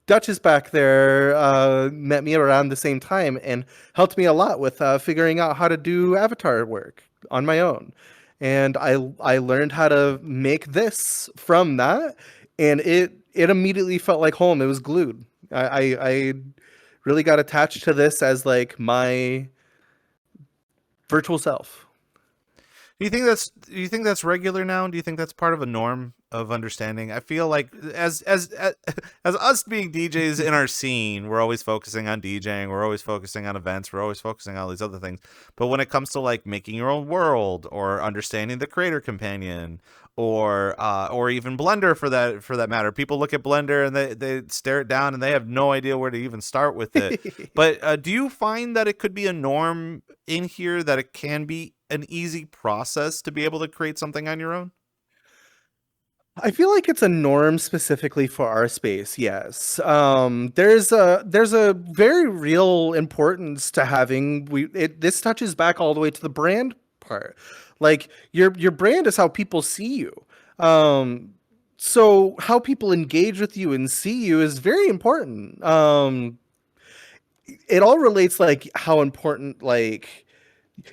Dutch is back there, met me around the same time and helped me a lot with figuring out how to do avatar work on my own. And I learned how to make this from that, and it immediately felt like home. It was glued. I really got attached to this as like my virtual self. do you think that's regular now? Do you think that's part of a norm of understanding? I feel like as us being DJs in our scene, we're always focusing on DJing, we're always focusing on events, we're always focusing on all these other things. But when it comes to like making your own world or understanding the creator companion or even Blender for that matter, people look at Blender and they stare it down and they have no idea where to even start with it. But do you find that it could be a norm in here, that it can be an easy process to be able to create something on your own? I feel like it's a norm specifically for our space. Yes, there's a very real importance to having this touches back all the way to the brand part. Like your brand is how people see you. Um, so how people engage with you and see you is very important. It all relates like how important like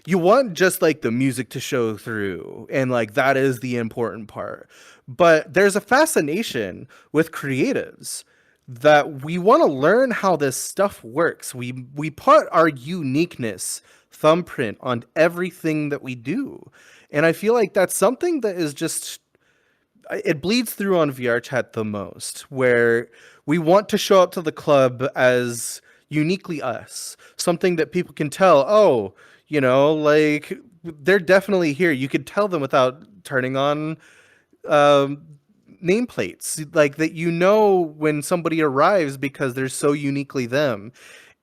you want just like the music to show through, and like that is the important part. But there's a fascination with creatives that we want to learn how this stuff works. We put our uniqueness thumbprint on everything that we do, and I feel like that's something that is just, it bleeds through on VRChat the most, where we want to show up to the club as uniquely us, something that people can tell, oh, you know, like they're definitely here. You could tell them without turning on um, nameplates, like that, you know, when somebody arrives because they're so uniquely them.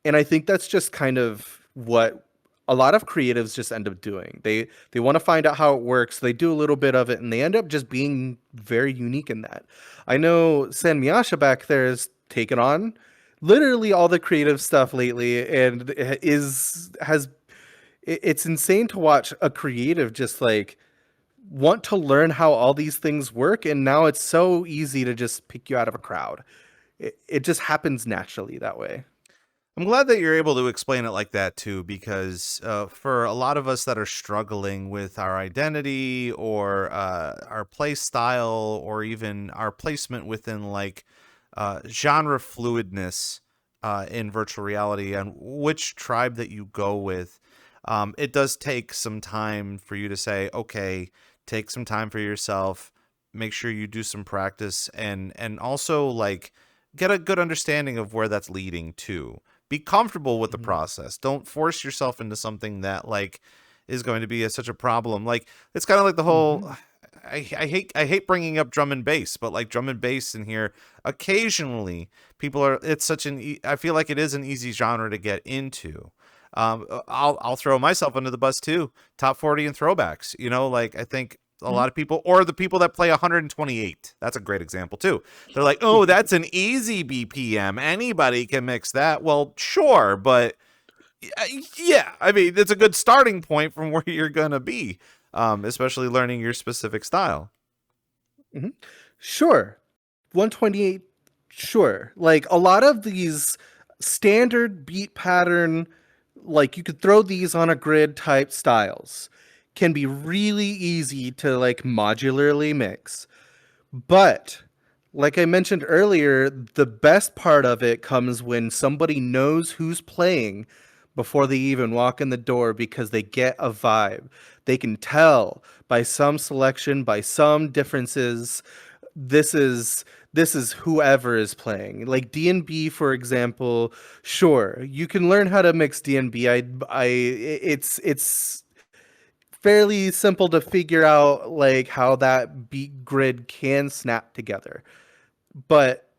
And I think that's just kind of what a lot of creatives just end up doing. They want to find out how it works. They do a little bit of it, and they end up just being very unique in that. I know San Miyasha back there is taken on literally all the creative stuff lately, and it's insane to watch a creative just like want to learn how all these things work, and now it's so easy to just pick you out of a crowd. It just happens naturally that way. I'm glad that you're able to explain it like that too, because for a lot of us that are struggling with our identity or our play style or even our placement within like genre fluidness in virtual reality and which tribe that you go with, it does take some time for you to say, okay, take some time for yourself, make sure you do some practice, and also like get a good understanding of where that's leading to. Be comfortable with the process. Don't force yourself into something that like is going to be such a problem. Like it's kind of like the whole. I hate bringing up drum and bass, but like drum and bass in here, occasionally people are. It's such an. I feel like it is an easy genre to get into. I'll throw myself under the bus too. Top 40 and throwbacks. You know, like I think a lot of people, or the people that play 128. That's a great example too. They're like, oh, that's an easy BPM. Anybody can mix that. Well, sure, but yeah, I mean, it's a good starting point from where you're gonna be, especially learning your specific style. Sure. 128, sure. Like a lot of these standard beat pattern, like you could throw these on a grid type styles, can be really easy to like modularly mix. But like I mentioned earlier, the best part of it comes when somebody knows who's playing before they even walk in the door, because they get a vibe. They can tell by some selection, by some differences, this is whoever is playing. Like D&B, for example, sure, you can learn how to mix D&B. It's fairly simple to figure out like how that beat grid can snap together. But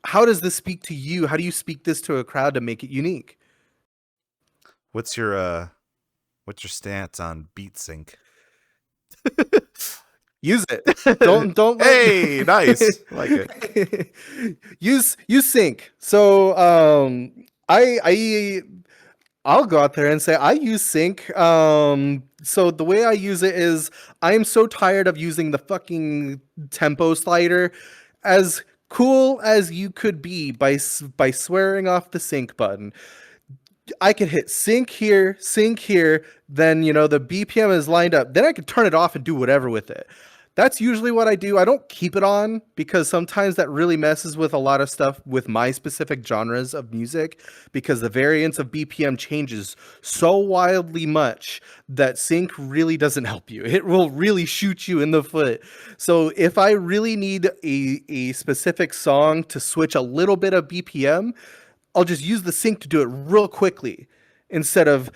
how does this speak to you? How do you speak this to a crowd to make it unique? What's your stance on beat sync? Use it. Don't let Hey, nice. Like it. use sync. So I'll go out there and say I use sync. So the way I use it is I am so tired of using the fucking tempo slider. As cool as you could be by swearing off the sync button, I could hit sync here, then the BPM is lined up. Then I could turn it off and do whatever with it. That's usually what I do. I don't keep it on because sometimes that really messes with a lot of stuff with my specific genres of music, because the variance of BPM changes so wildly much that sync really doesn't help you. It will really shoot you in the foot. So if I really need a specific song to switch a little bit of BPM, I'll just use the sync to do it real quickly instead of,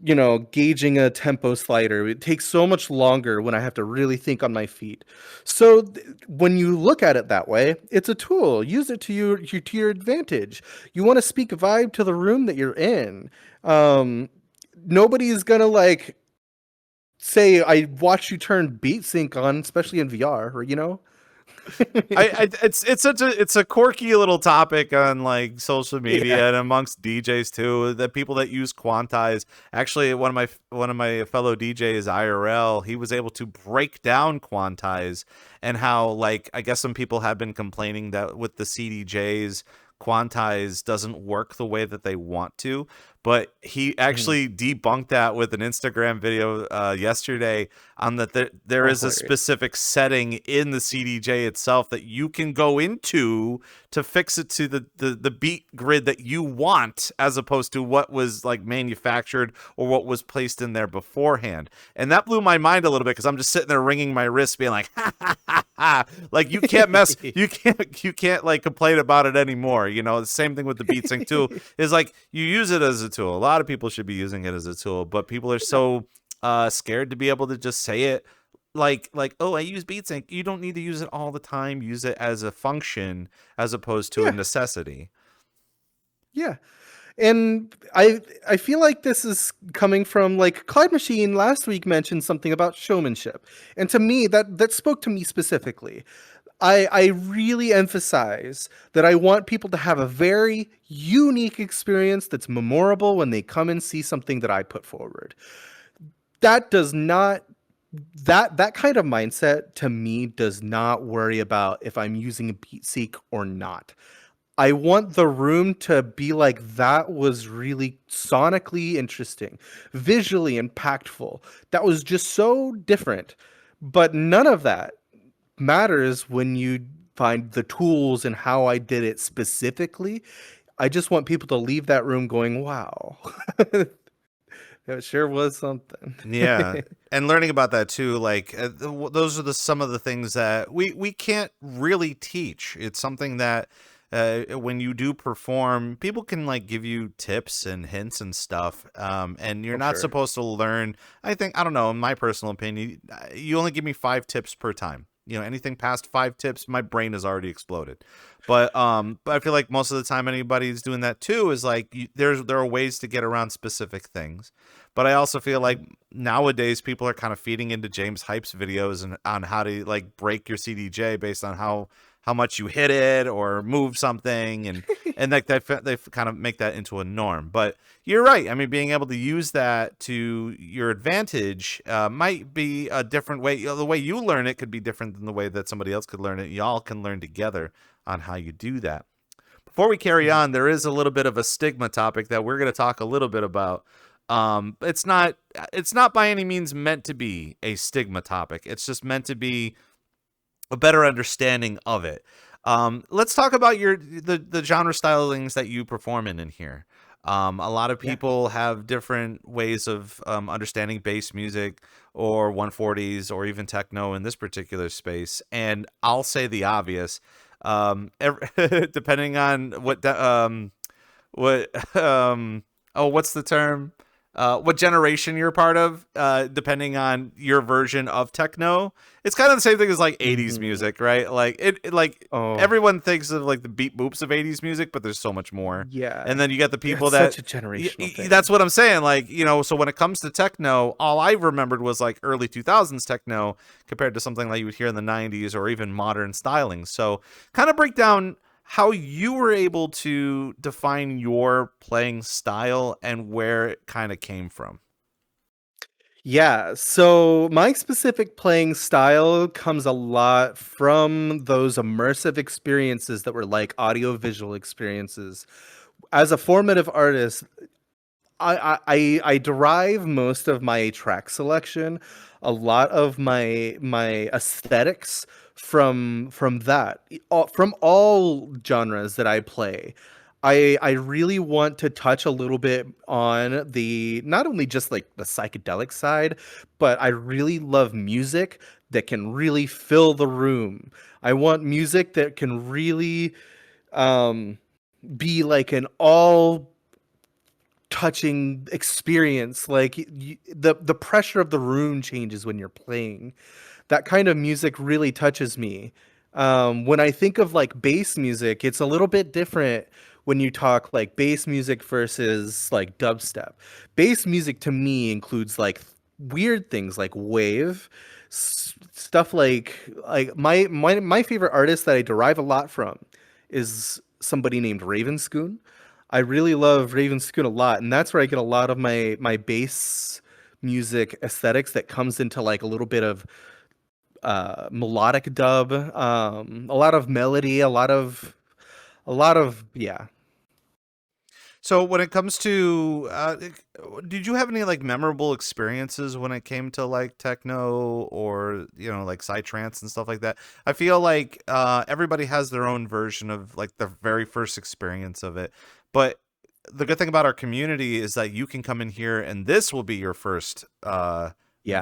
gauging a tempo slider. It takes so much longer when I have to really think on my feet. So when you look at it that way, it's a tool. Use it to your advantage. You want to speak a vibe to the room that you're in. Nobody's gonna like say, I watched you turn beat sync on, especially in VR, It's a quirky little topic on like social media Yeah. and amongst DJs too. The people that use quantize. Actually, one of my fellow DJs IRL, he was able to break down quantize and how, like, I guess some people have been complaining that with the CDJs, quantize doesn't work the way that they want to. But he actually debunked that with an Instagram video yesterday on that there is a specific setting in the CDJ itself that you can go into to fix it to the beat grid that you want, as opposed to what was like manufactured or what was placed in there beforehand. And that blew my mind a little bit, because I'm just sitting there wringing my wrist being like, ha, ha, ha, ha. Like you can't you can't like complain about it anymore. The same thing with the beat sync too, is like you use it as a tool. A lot of people should be using it as a tool, but people are so scared to be able to just say it like, oh, I use BeatSync. You don't need to use it all the time. Use it as a function as opposed to a necessity. Yeah. And I feel like this is coming from, like, Clyde Machine last week mentioned something about showmanship. And to me, that spoke to me specifically. I really emphasize that I want people to have a very unique experience that's memorable when they come and see something that I put forward. That does not that kind of mindset to me does not worry about if I'm using a beat seek or not. I want the room to be like that was really sonically interesting, visually impactful. That was just so different. But none of that matters when you find the tools and how I did it specifically. I just want people to leave that room going, wow, that sure was something. Yeah, and learning about that too, like those are some of the things that we can't really teach. It's something that when you do perform, people can like give you tips and hints and stuff, and you're Oh, not sure. supposed to learn. I don't know. In my personal opinion, you only give me 5 tips per time. Anything past 5 tips, my brain has already exploded. But I feel like most of the time anybody's doing that too is like there are ways to get around specific things. But I also feel like nowadays people are kind of feeding into James Hype's videos and on how to like break your CDJ based on how much you hit it or move something, and like they kind of make that into a norm. But you're right. I mean, being able to use that to your advantage might be a different way. The way you learn it could be different than the way that somebody else could learn it. Y'all can learn together on how you do that. Before we carry on, there is a little bit of a stigma topic that we're going to talk a little bit about. It's not by any means meant to be a stigma topic. It's just meant to be a better understanding of it. Let's talk about the genre stylings that you perform in here. A lot of Yeah. people have different ways of understanding bass music or 140s or even techno in this particular space. And I'll say the obvious. Depending on what's the term? What generation you're part of, depending on your version of techno. It's kind of the same thing as like 80s Mhm. music, right? Like like Oh, everyone thinks of like the beat boops of 80s music, but there's so much more. yeah. And then you get the people It's that such a generational that's thing. what I'm saying. Like, so when it comes to techno, all I remembered was like early 2000s techno compared to something like you would hear in the 90s or even modern styling. So kind of break down how you were able to define your playing style and where it kind of came from. Yeah, so my specific playing style comes a lot from those immersive experiences that were like audio-visual experiences. As a formative artist, I derive most of my track selection, a lot of my aesthetics from that, from all genres that I play. I really want to touch a little bit on the not only just like the psychedelic side, but I really love music that can really fill the room. I want music that can really um be like an all touching experience. Like the pressure of the room changes when you're playing. That kind of music really touches me. When I think of like bass music, it's a little bit different when you talk like bass music versus like dubstep. Bass music to me includes like weird things like wave, stuff like my favorite artist that I derive a lot from is somebody named Ravenscoon. I really love Ravenscoon a lot, and that's where I get a lot of my bass music aesthetics that comes into like a little bit of melodic dub, a lot of melody, a lot of yeah. So when it comes to, did you have any like memorable experiences when it came to like techno or like psytrance and stuff like that? I feel like everybody has their own version of like the very first experience of it, but the good thing about our community is that you can come in here and this will be your first Yeah.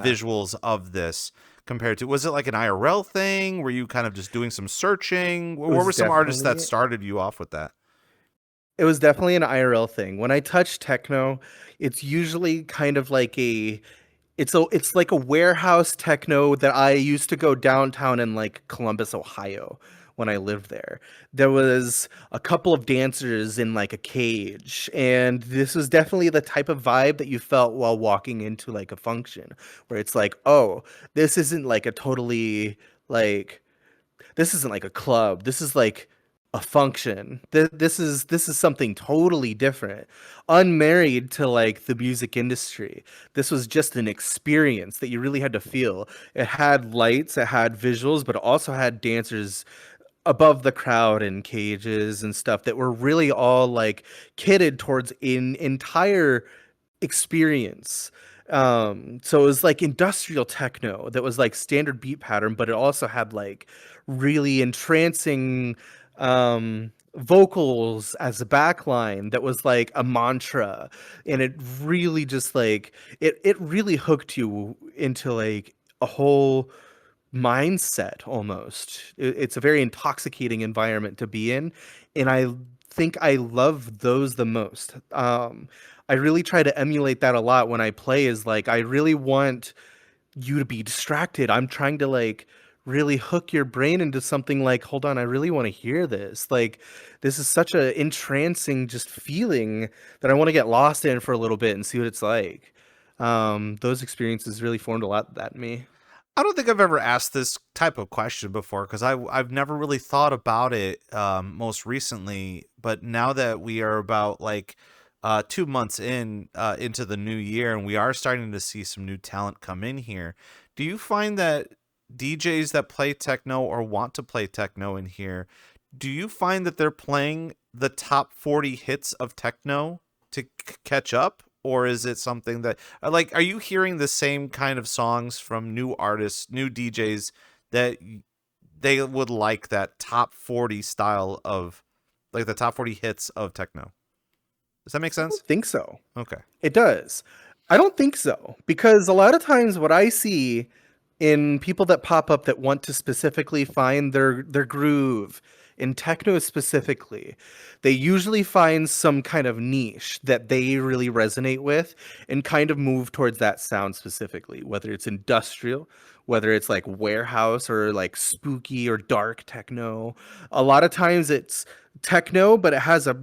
visuals of this. Compared to, was it like an IRL thing? Were you kind of just doing some searching? It What was were some artists that definitely started you off with that? It was definitely an IRL thing. When I touch techno, it's usually kind of like it's like a warehouse techno that I used to go downtown in like Columbus, Ohio when I lived there. There was a couple of dancers in like a cage, and this was definitely the type of vibe that you felt while walking into like a function where it's like, "Oh, this isn't like a totally like this isn't like a club. This is like a function. This is something totally different, unmarried to like the music industry. This was just an experience that you really had to feel. It had lights, it had visuals, but it also had dancers above the crowd in cages and stuff that were really all like kitted towards an entire experience. So it was like industrial techno that was like standard beat pattern, but it also had like really entrancing vocals as a backline that was like a mantra, and it really just like it really hooked you into like a whole mindset almost. It's a very intoxicating environment to be in, and I think I love those the most. I really try to emulate that a lot when I play. Is like I really want you to be distracted. I'm trying to like really hook your brain into something like, hold on, I really want to hear this. Like this is such a entrancing just feeling that I want to get lost in for a little bit and see what it's like. Those experiences really formed a lot of that in me. I don't think I've ever asked this type of question before because I've never really thought about it most recently. But now that we are about like 2 months into the new year and we are starting to see some new talent come in here, do you find that DJs that play techno or want to play techno in here, do you find that they're playing the top 40 hits of techno to catch up? Or is it something that like, are you hearing the same kind of songs from new artists, new DJs that they would like that top 40 style of like the top 40 hits of techno? Does that make I sense? don't think so. Okay. It does. I don't think so, because a lot of times what I see in people that pop up that want to specifically find their groove in techno specifically, they usually find some kind of niche that they really resonate with and kind of move towards that sound specifically, whether it's industrial, whether it's like warehouse or like spooky or dark techno. A lot of times it's techno, but it has a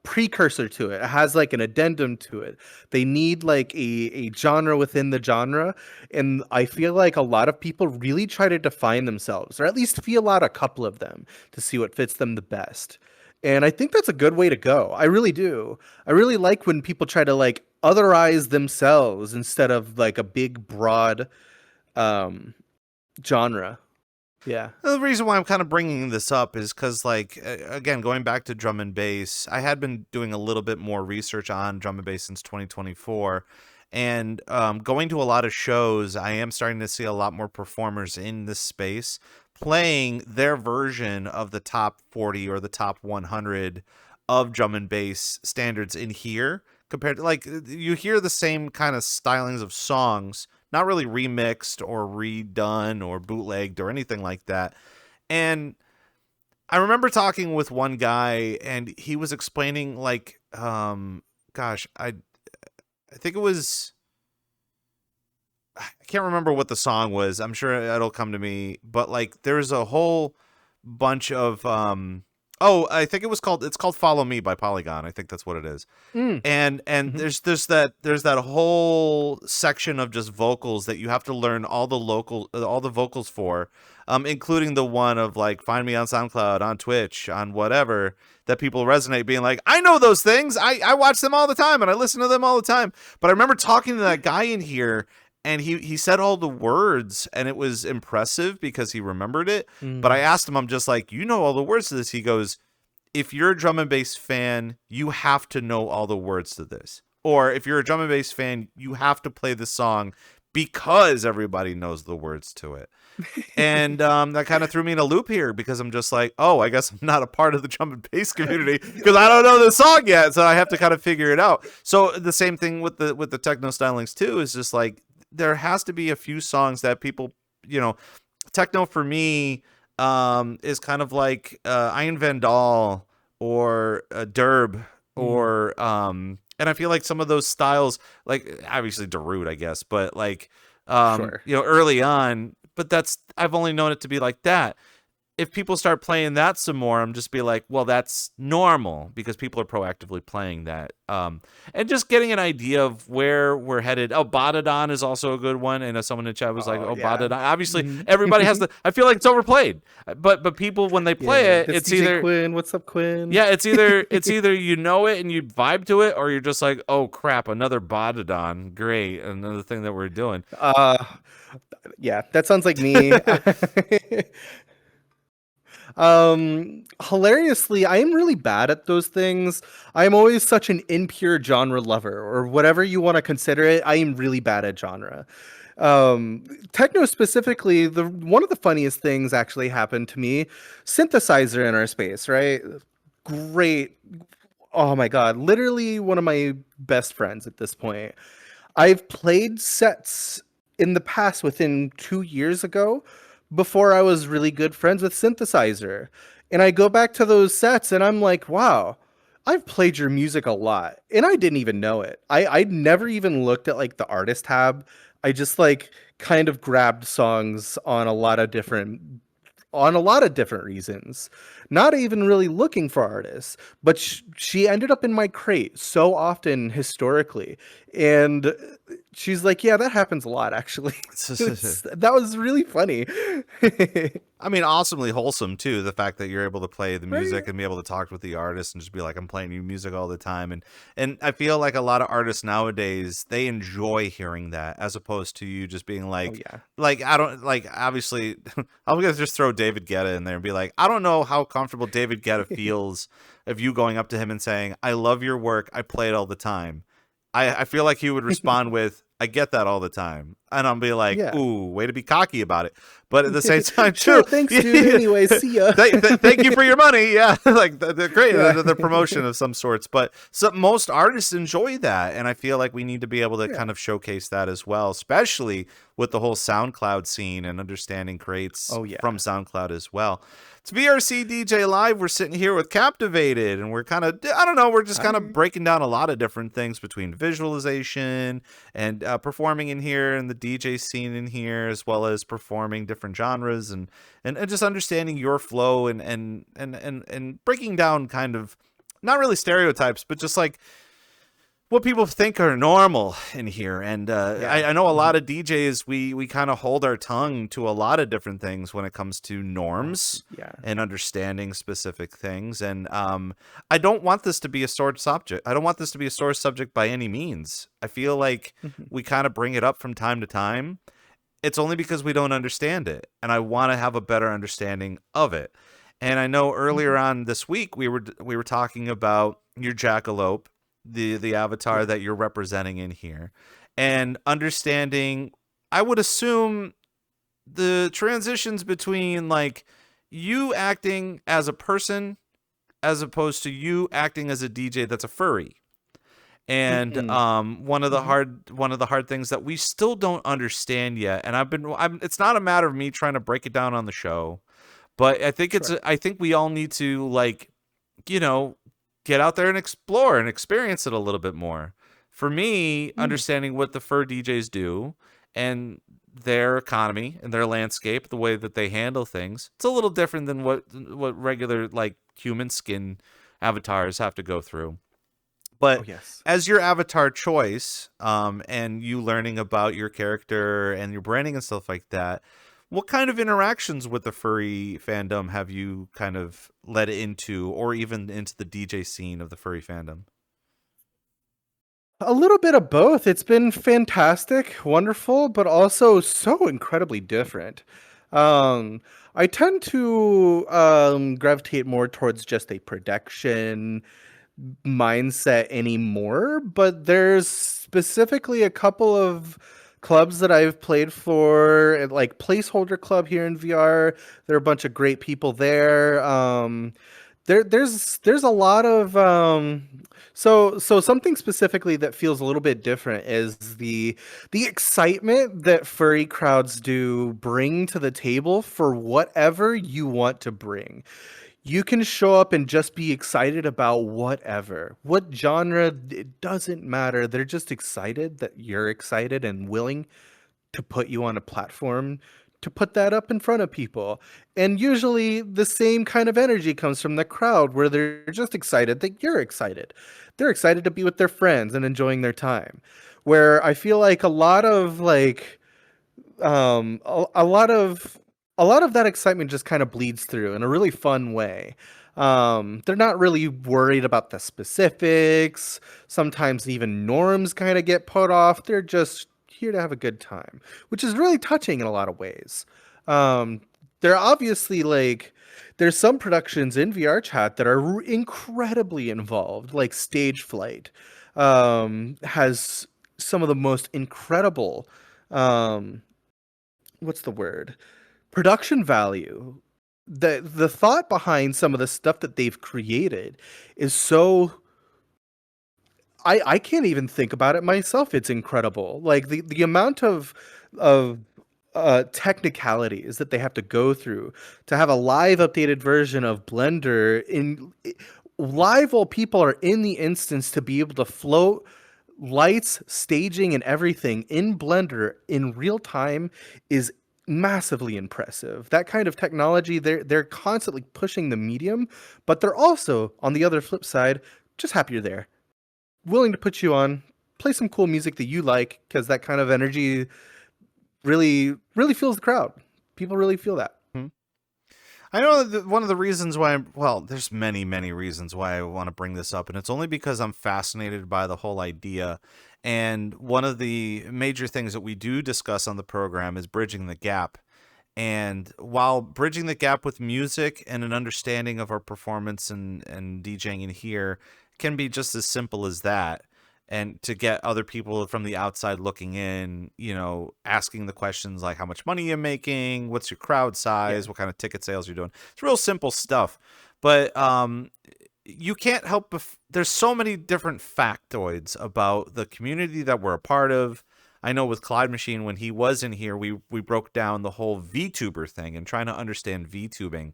precursor to it. It has like an addendum to it. They need like a genre within the genre. And I feel like a lot of people really try to define themselves, or at least feel out a couple of them to see what fits them the best. And I think that's a good way to go. I really do. I really like when people try to like otherize themselves instead of like a big broad um genre. Yeah. The reason why I'm kind of bringing this up is because, like, again, going back to drum and bass, I had been doing a little bit more research on drum and bass since 2024. And going to a lot of shows, I am starting to see a lot more performers in this space playing their version of the top 40 or the top 100 of drum and bass standards in here compared to, like, you hear the same kind of stylings of songs, not really remixed or redone or bootlegged or anything like that. And I remember talking with one guy and he was explaining like, gosh, I think it was, I can't remember what the song was. I'm sure it'll come to me, but like there's a whole bunch of, I think it's called Follow Me by Polygon. I think that's what it is. Mm. And Mhm. there's that whole section of just vocals that you have to learn all the vocals for, including the one of like find me on SoundCloud, on Twitch, on whatever, that people resonate being like, I know those things. I watch them all the time and I listen to them all the time. But I remember talking to that guy in here and he said all the words and it was impressive because he remembered it. But I Mm. asked him, I'm just like, you know all the words to this? He goes, if you're a drum and bass fan, you have to know all the words to this. Or if you're a drum and bass fan, you have to play the song because everybody knows the words to it. And that kind of threw me in a loop here because I'm just like, oh, I guess I'm not a part of the drum and bass community because I don't know the song yet. So I have to kind of figure it out. So the same thing with the techno stylings too, is just like, there has to be a few songs that people, techno for me, is kind of like Ian Vandal or Derb or and I feel like some of those styles, like obviously Darude, I guess, but like Sure. early on, but I've only known it to be like that. if people start playing that some more, I'm just be like, well, that's normal because people are proactively playing that. And just getting an idea of where we're headed. Oh, Botadon is also a good one. And someone in the chat was like, Oh oh, yeah. Botadon. Obviously, everybody has I feel like it's overplayed. But people, when they play Yeah, it, that's it's DJ either... Quinn. What's up, Quinn? Yeah, it's either you know it and you vibe to it, or you're just like, oh, crap, another Botadon. Great. Another thing that we're doing. Yeah, that sounds like me. Hilariously, I am really bad at those things. I'm always such an impure genre lover, or whatever you want to consider it. I am really bad at genre. Techno specifically, the one of the funniest things actually happened to me. Synthesizer in our space, right? Great. Oh my god, literally one of my best friends at this point. I've played sets in the past within 2 years ago before I was really good friends with Synthesizer. And I go back to those sets and I'm like, wow, I've played your music a lot. And I didn't even know it. I never even looked at like the artist tab. I just like kind of grabbed songs on a lot of different reasons, not even really looking for artists, but she ended up in my crate so often historically. And she's like, yeah, that happens a lot, actually. That was really funny. I mean, awesomely wholesome too. The fact that you're able to play the music Right. and be able to talk with the artist and just be like, I'm playing new music all the time. And I feel like a lot of artists nowadays, they enjoy hearing that as opposed to you just being Oh, like, yeah. I don't like, obviously I'm going to just throw David Guetta in there and be like, I don't know how comfortable David Guetta feels of you going up to him and saying, I love your work. I play it all the time. I feel like he would respond with, I get that all the time. And I'll be like, Yeah. ooh, way to be cocky about it. But at the same time, Sure, too, thanks, dude. Anyway, see ya. thank you for your money. Yeah, like they're great. Yeah. The promotion of some sorts. But most artists enjoy that. And I feel like we need to be able to kind of showcase that as well, especially with the whole SoundCloud scene and understanding crates Oh, yeah. from SoundCloud as well. It's VRCDJ Live. We're sitting here with Captivated, and we're kind of, I don't know, we're just kind of breaking down a lot of different things between visualization and performing in here and the DJ scene in here, as well as performing different genres and just understanding your flow and breaking down kind of not really stereotypes, but just like what people think are normal in here. And I know a lot of DJs, we kind of hold our tongue to a lot of different things when it comes to norms and understanding specific things. And I don't want this to be a sore subject. I don't want this to be a sore subject by any means. I feel like we kind of bring it up from time to time. It's only because we don't understand it. And I want to have a better understanding of it. And I know earlier on this week, we were talking about your jackalope, the avatar that you're representing in here, and understanding, I would assume, the transitions between like you acting as a person as opposed to you acting as a DJ that's a furry. And one of the hard things that we still don't understand yet, and it's not a matter of me trying to break it down on the show, but I think I think we all need to, like, you know, get out there and explore and experience it a little bit more. For me, understanding what the fur DJs do and their economy and their landscape, the way that they handle things, it's a little different than what regular like human skin avatars have to go through. But as your avatar choice, and you learning about your character and your branding and stuff like that, what kind of interactions with the furry fandom have you kind of led into, or even into the DJ scene of the furry fandom? A little bit of both. It's been fantastic, wonderful, but also so incredibly different. I tend to gravitate more towards just a production mindset anymore, but there's specifically a couple of clubs that I've played for, like Placeholder Club here in VR. There are a bunch of great people there. There's a lot of so something specifically that feels a little bit different is the excitement that furry crowds do bring to the table for whatever you want to bring. You can show up and just be excited about whatever. What genre, it doesn't matter. They're just excited that you're excited and willing to put you on a platform to put that up in front of people. And usually the same kind of energy comes from the crowd where they're just excited that you're excited. They're excited to be with their friends and enjoying their time. Where I feel like a lot of that excitement just kind of bleeds through in a really fun way. They're not really worried about the specifics. Sometimes even norms kind of get put off. They're just here to have a good time, which is really touching in a lot of ways. Um, they're obviously like there's some productions in VR chat that are incredibly involved, like Stage Flight has some of the most incredible um, what's the word? Production value. The thought behind some of the stuff that they've created is so I can't even think about it myself. It's incredible. Like the amount of technicalities that they have to go through to have a live updated version of Blender in live while people are in the instance to be able to float lights, staging, and everything in Blender in real time is massively impressive. That kind of technology, they're constantly pushing the medium, but they're also, on the other flip side, just happy you're there. Willing to put you on, play some cool music that you like, because that kind of energy really, really fills the crowd. People really feel that. I know that one of the reasons why, well, there's many, many reasons why I want to bring this up, and it's only because I'm fascinated by the whole idea. And one of the major things that we do discuss on the program is bridging the gap. And while bridging the gap with music and an understanding of our performance and DJing in here can be just as simple as that, and to get other people from the outside looking in, you know, asking the questions like how much money you're making, what's your crowd size, what kind of ticket sales you're doing. It's real simple stuff. But you can't help there's so many different factoids about the community that we're a part of. I know with Clyde Machine, when he was in here, we broke down the whole VTuber thing and trying to understand VTubing,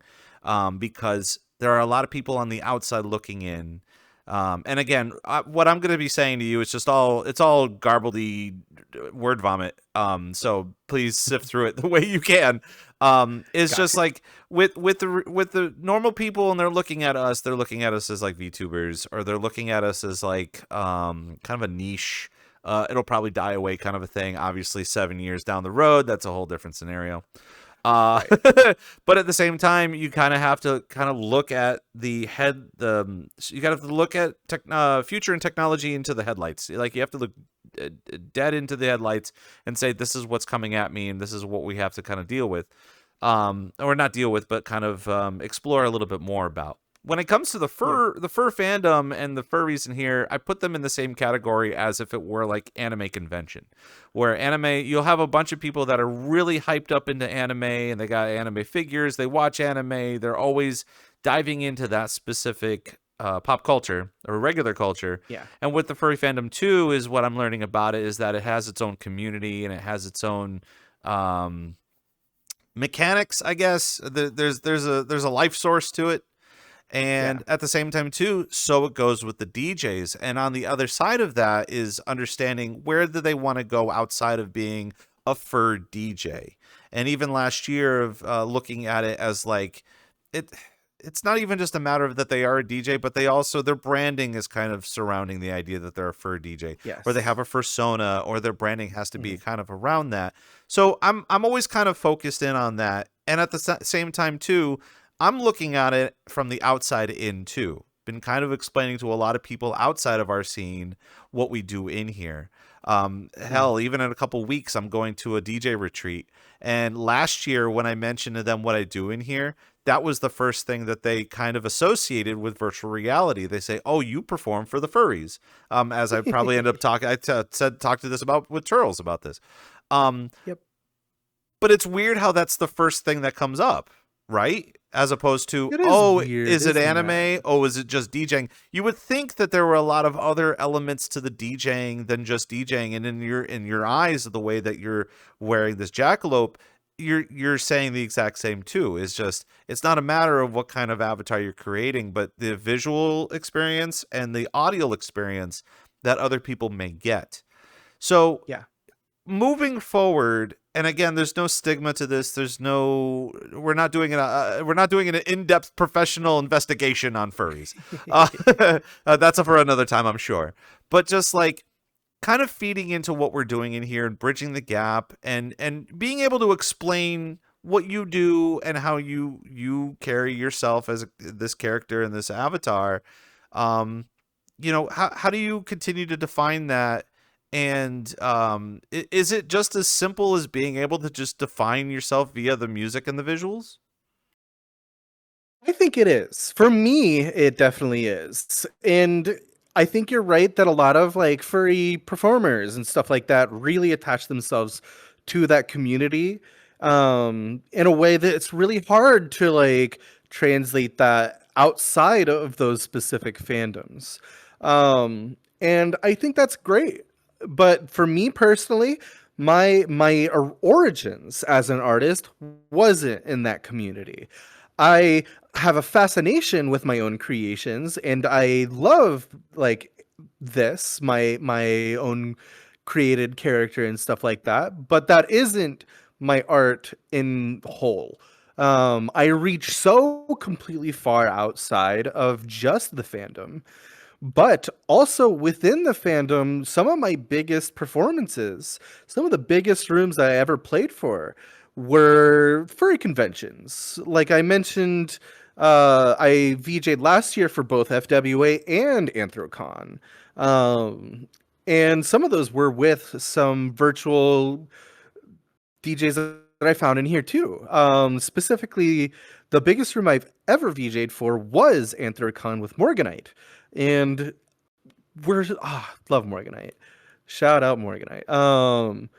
because there are a lot of people on the outside looking in. And again, what I'm going to be saying to you is it's all garbledy word vomit. So please sift through it the way you can. It's just like with the normal people, and they're looking at us as like VTubers, or they're looking at us as like kind of a niche. It'll probably die away kind of a thing. Obviously, 7 years down the road, that's a whole different scenario. Right. But at the same time, you kind of have to kind of look at you got to look at future and technology into the headlights. Like you have to look dead into the headlights and say, this is what's coming at me, and this is what we have to kind of deal with, or not deal with, but kind of explore a little bit more about. When it comes to the fur fandom and the furries in here, I put them in the same category as if it were like anime convention, where anime, you'll have a bunch of people that are really hyped up into anime and they got anime figures, they watch anime, they're always diving into that specific pop culture or regular culture. Yeah. And with the furry fandom too, is what I'm learning about it is that it has its own community and it has its own mechanics, I guess. There's a life source to it. And at the same time, too, so it goes with the DJs. And on the other side of that is understanding where do they want to go outside of being a fur DJ. And even last year of looking at it as like it's not even just a matter of that they are a DJ, but they also, their branding is kind of surrounding the idea that they're a fur DJ, or they have a fursona, or their branding has to be kind of around that. So I'm always kind of focused in on that. And at the same time, too, I'm looking at it from the outside in too. Been kind of explaining to a lot of people outside of our scene what we do in here. Hell, even in a couple weeks, I'm going to a DJ retreat. And last year, when I mentioned to them what I do in here, that was the first thing that they kind of associated with virtual reality. They say, "Oh, you perform for the furries." As I probably end up talking, I talked to this about with Turtles about this. Yep. But it's weird how that's the first thing that comes up, right? As opposed to, weird, is it anime? Oh, is it just DJing? You would think that there were a lot of other elements to the DJing than just DJing. And in your eyes, the way that you're wearing this jackalope, you're saying the exact same too. It's just, it's not a matter of what kind of avatar you're creating, but the visual experience and the audio experience that other people may get. So moving forward, and again, there's no stigma to this. We're not doing an in-depth professional investigation on furries. That's for another time, I'm sure. But just like kind of feeding into what we're doing in here and bridging the gap, and being able to explain what you do and how you carry yourself as this character and this avatar. How do you continue to define that? And is it just as simple as being able to just define yourself via the music and the visuals? I think it is. For me, it definitely is. And I think you're right that a lot of like furry performers and stuff like that really attach themselves to that community in a way that it's really hard to like translate that outside of those specific fandoms. And I think that's great. But for me personally, my origins as an artist wasn't in that community. I have a fascination with my own creations, and I love like my own created character and stuff like that, but that isn't my art in whole. I reach so completely far outside of just the fandom, but also within the fandom, some of my biggest performances, some of the biggest rooms that I ever played for were furry conventions. Like I mentioned, I VJ'd last year for both FWA and Anthrocon. And some of those were with some virtual DJs that I found in here too. Specifically, the biggest room I've ever VJ'd for was Anthrocon with Morganite. And love Morganite. Shout out Morganite.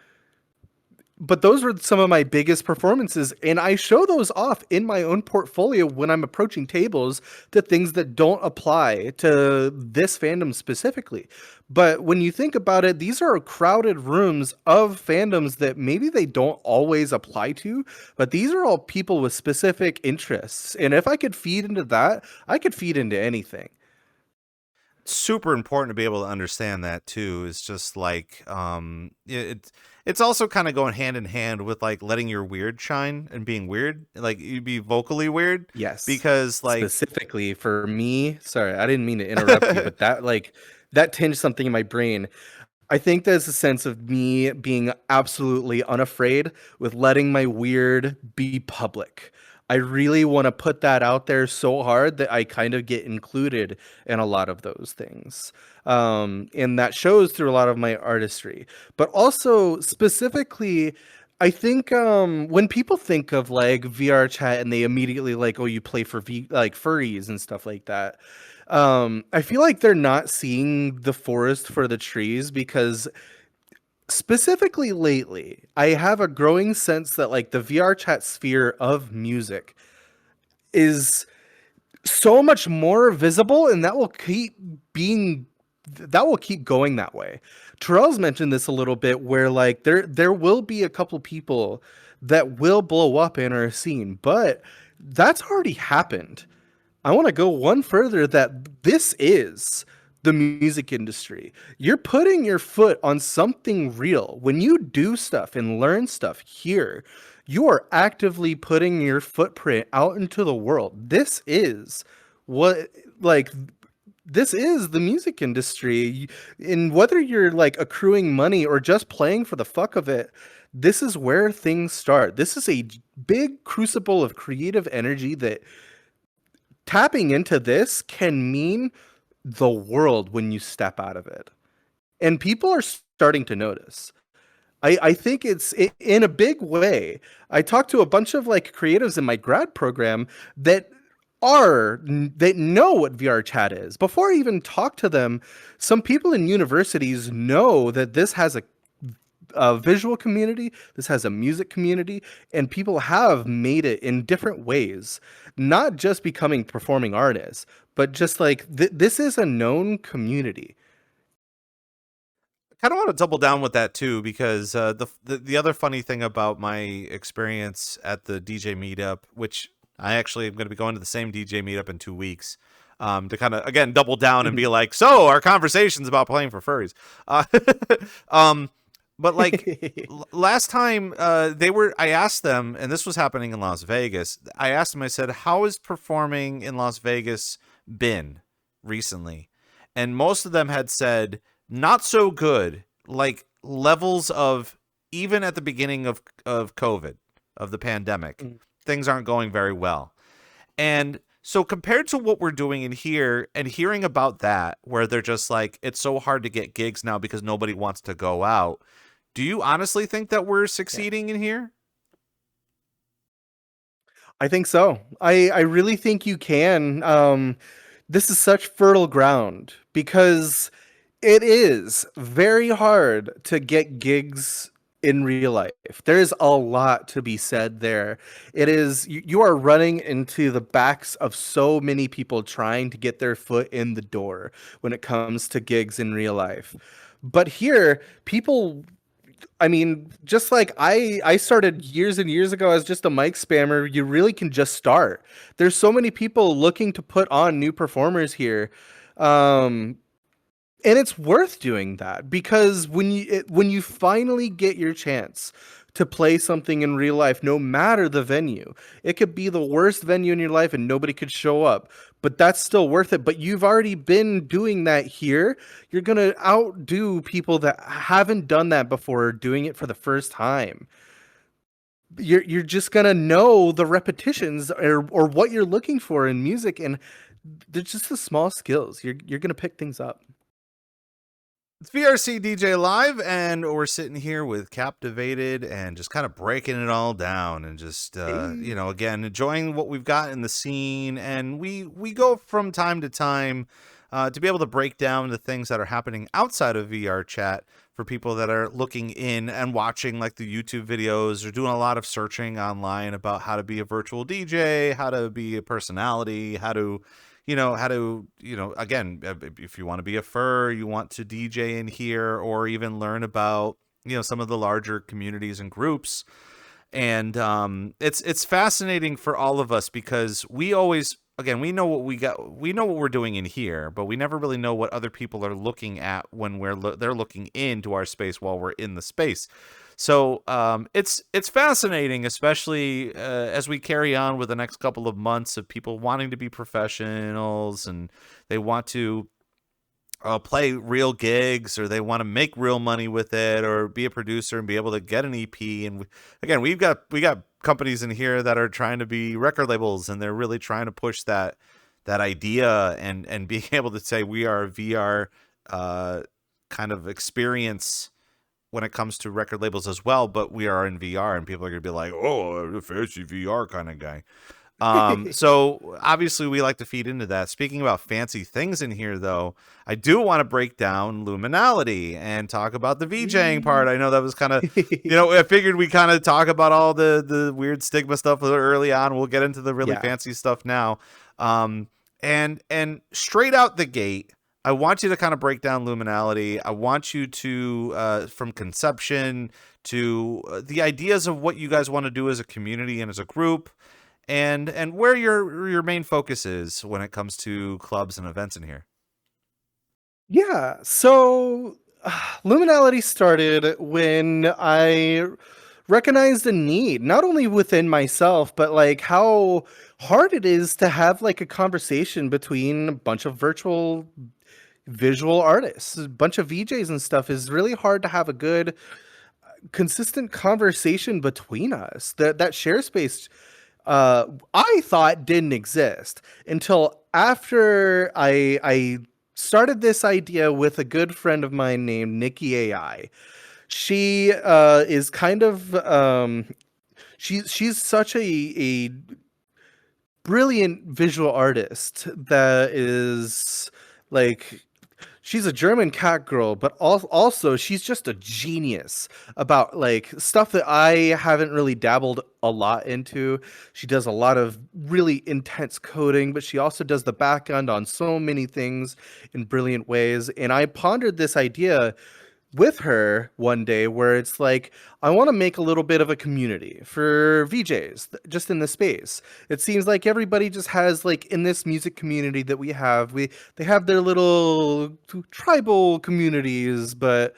But those were some of my biggest performances, and I show those off in my own portfolio when I'm approaching tables to things that don't apply to this fandom specifically. But when you think about it, these are crowded rooms of fandoms that maybe they don't always apply to, but these are all people with specific interests. And if I could feed into that, I could feed into anything. Super important to be able to understand that too. Is just like it's also kind of going hand in hand with like letting your weird shine and being weird, like you be vocally weird. Yes, because like specifically for me, sorry, I didn't mean to interrupt you, but that tinged something in my brain. I think there's a sense of me being absolutely unafraid with letting my weird be public. I really want to put that out there so hard that I kind of get included in a lot of those things. And that shows through a lot of my artistry. But also, specifically, I think when people think of like VR chat and they immediately like, oh, you play for like furries and stuff like that. I feel like they're not seeing the forest for the trees, because specifically lately, I have a growing sense that like the VR chat sphere of music is so much more visible, and that will keep going that way. Terrell's mentioned this a little bit, where like there will be a couple people that will blow up in our scene, but that's already happened. I want to go one further, that this is the music industry. You're putting your foot on something real. When you do stuff and learn stuff here, you are actively putting your footprint out into the world. This is this is the music industry. And whether you're like accruing money or just playing for the fuck of it, this is where things start. This is a big crucible of creative energy that tapping into this can mean the world when you step out of it. And people are starting to notice. I think it's in a big way. I talked to a bunch of like creatives in my grad program that know what VR chat is. Before I even talk to them, some people in universities know that this has a visual community, this has a music community, and people have made it in different ways, not just becoming performing artists, but just like this is a known community. I kind of want to double down with that too, because the other funny thing about my experience at the DJ meetup, which I actually am going to be going to the same DJ meetup in 2 weeks, to kind of again double down and be like, so our conversations about playing for furries. But like last time I asked them, and this was happening in Las Vegas. I asked them, I said, how is performing in Las Vegas been recently? And most of them had said, not so good, like levels of even at the beginning of COVID, of the pandemic, things aren't going very well. And so compared to what we're doing in here and hearing about that, where they're just like, it's so hard to get gigs now because nobody wants to go out. Do you honestly think that we're succeeding in here? I think so. I really think you can. This is such fertile ground because it is very hard to get gigs in real life. There's a lot to be said there. It is you are running into the backs of so many people trying to get their foot in the door when it comes to gigs in real life. But here, people, I mean, just like I started years and years ago as just a mic spammer, you really can just start. There's so many people looking to put on new performers here. And it's worth doing that because when you finally get your chance to play something in real life, no matter the venue, it could be the worst venue in your life and nobody could show up, but that's still worth it. But you've already been doing that here. You're going to outdo people that haven't done that before, doing it for the first time. You're just going to know the repetitions or what you're looking for in music, and they're just the small skills. You're going to pick things up. It's VRCDJ Live, and we're sitting here with Captivated and just kind of breaking it all down and just, again, enjoying what we've got in the scene. And we go from time to time to be able to break down the things that are happening outside of VR chat for people that are looking in and watching like the YouTube videos or doing a lot of searching online about how to be a virtual DJ, how to be a personality, how to, again, if you want to be a fur, you want to DJ in here, or even learn about, some of the larger communities and groups. And it's fascinating for all of us because we always, again, we know what we know what we're doing in here, but we never really know what other people are looking at when they're looking into our space while we're in the space. So it's fascinating, especially as we carry on with the next couple of months of people wanting to be professionals and they want to play real gigs, or they want to make real money with it, or be a producer and be able to get an EP. And again, we got companies in here that are trying to be record labels, and they're really trying to push that idea and being able to say we are a VR kind of experience when it comes to record labels as well, but we are in VR, and people are going to be like, oh, I'm a fancy VR kind of guy. So obviously we like to feed into that. Speaking about fancy things in here, though, I do want to break down Luminality and talk about the VJing part. I know that was kind of, I figured we kind of talk about all the weird stigma stuff early on. We'll get into the really fancy stuff now. And straight out the gate, I want you to kind of break down Luminality. I want you to, from conception to the ideas of what you guys want to do as a community and as a group, and where your main focus is when it comes to clubs and events in here. Yeah, so Luminality started when I recognized a need, not only within myself, but like how hard it is to have like a conversation between a bunch of virtual visual artists, a bunch of VJs and stuff. Is really hard to have a good consistent conversation between us. That share space I thought didn't exist until after I started this idea with a good friend of mine named Nikki AI. She is kind of she's such a brilliant visual artist that is like, she's a German cat girl, but also she's just a genius about like stuff that I haven't really dabbled a lot into. She does a lot of really intense coding, but she also does the back end on so many things in brilliant ways. And I pondered this idea with her one day where it's like, I want to make a little bit of a community for VJs just in the space. It seems like everybody just has like in this music community that we have, they have their little tribal communities, but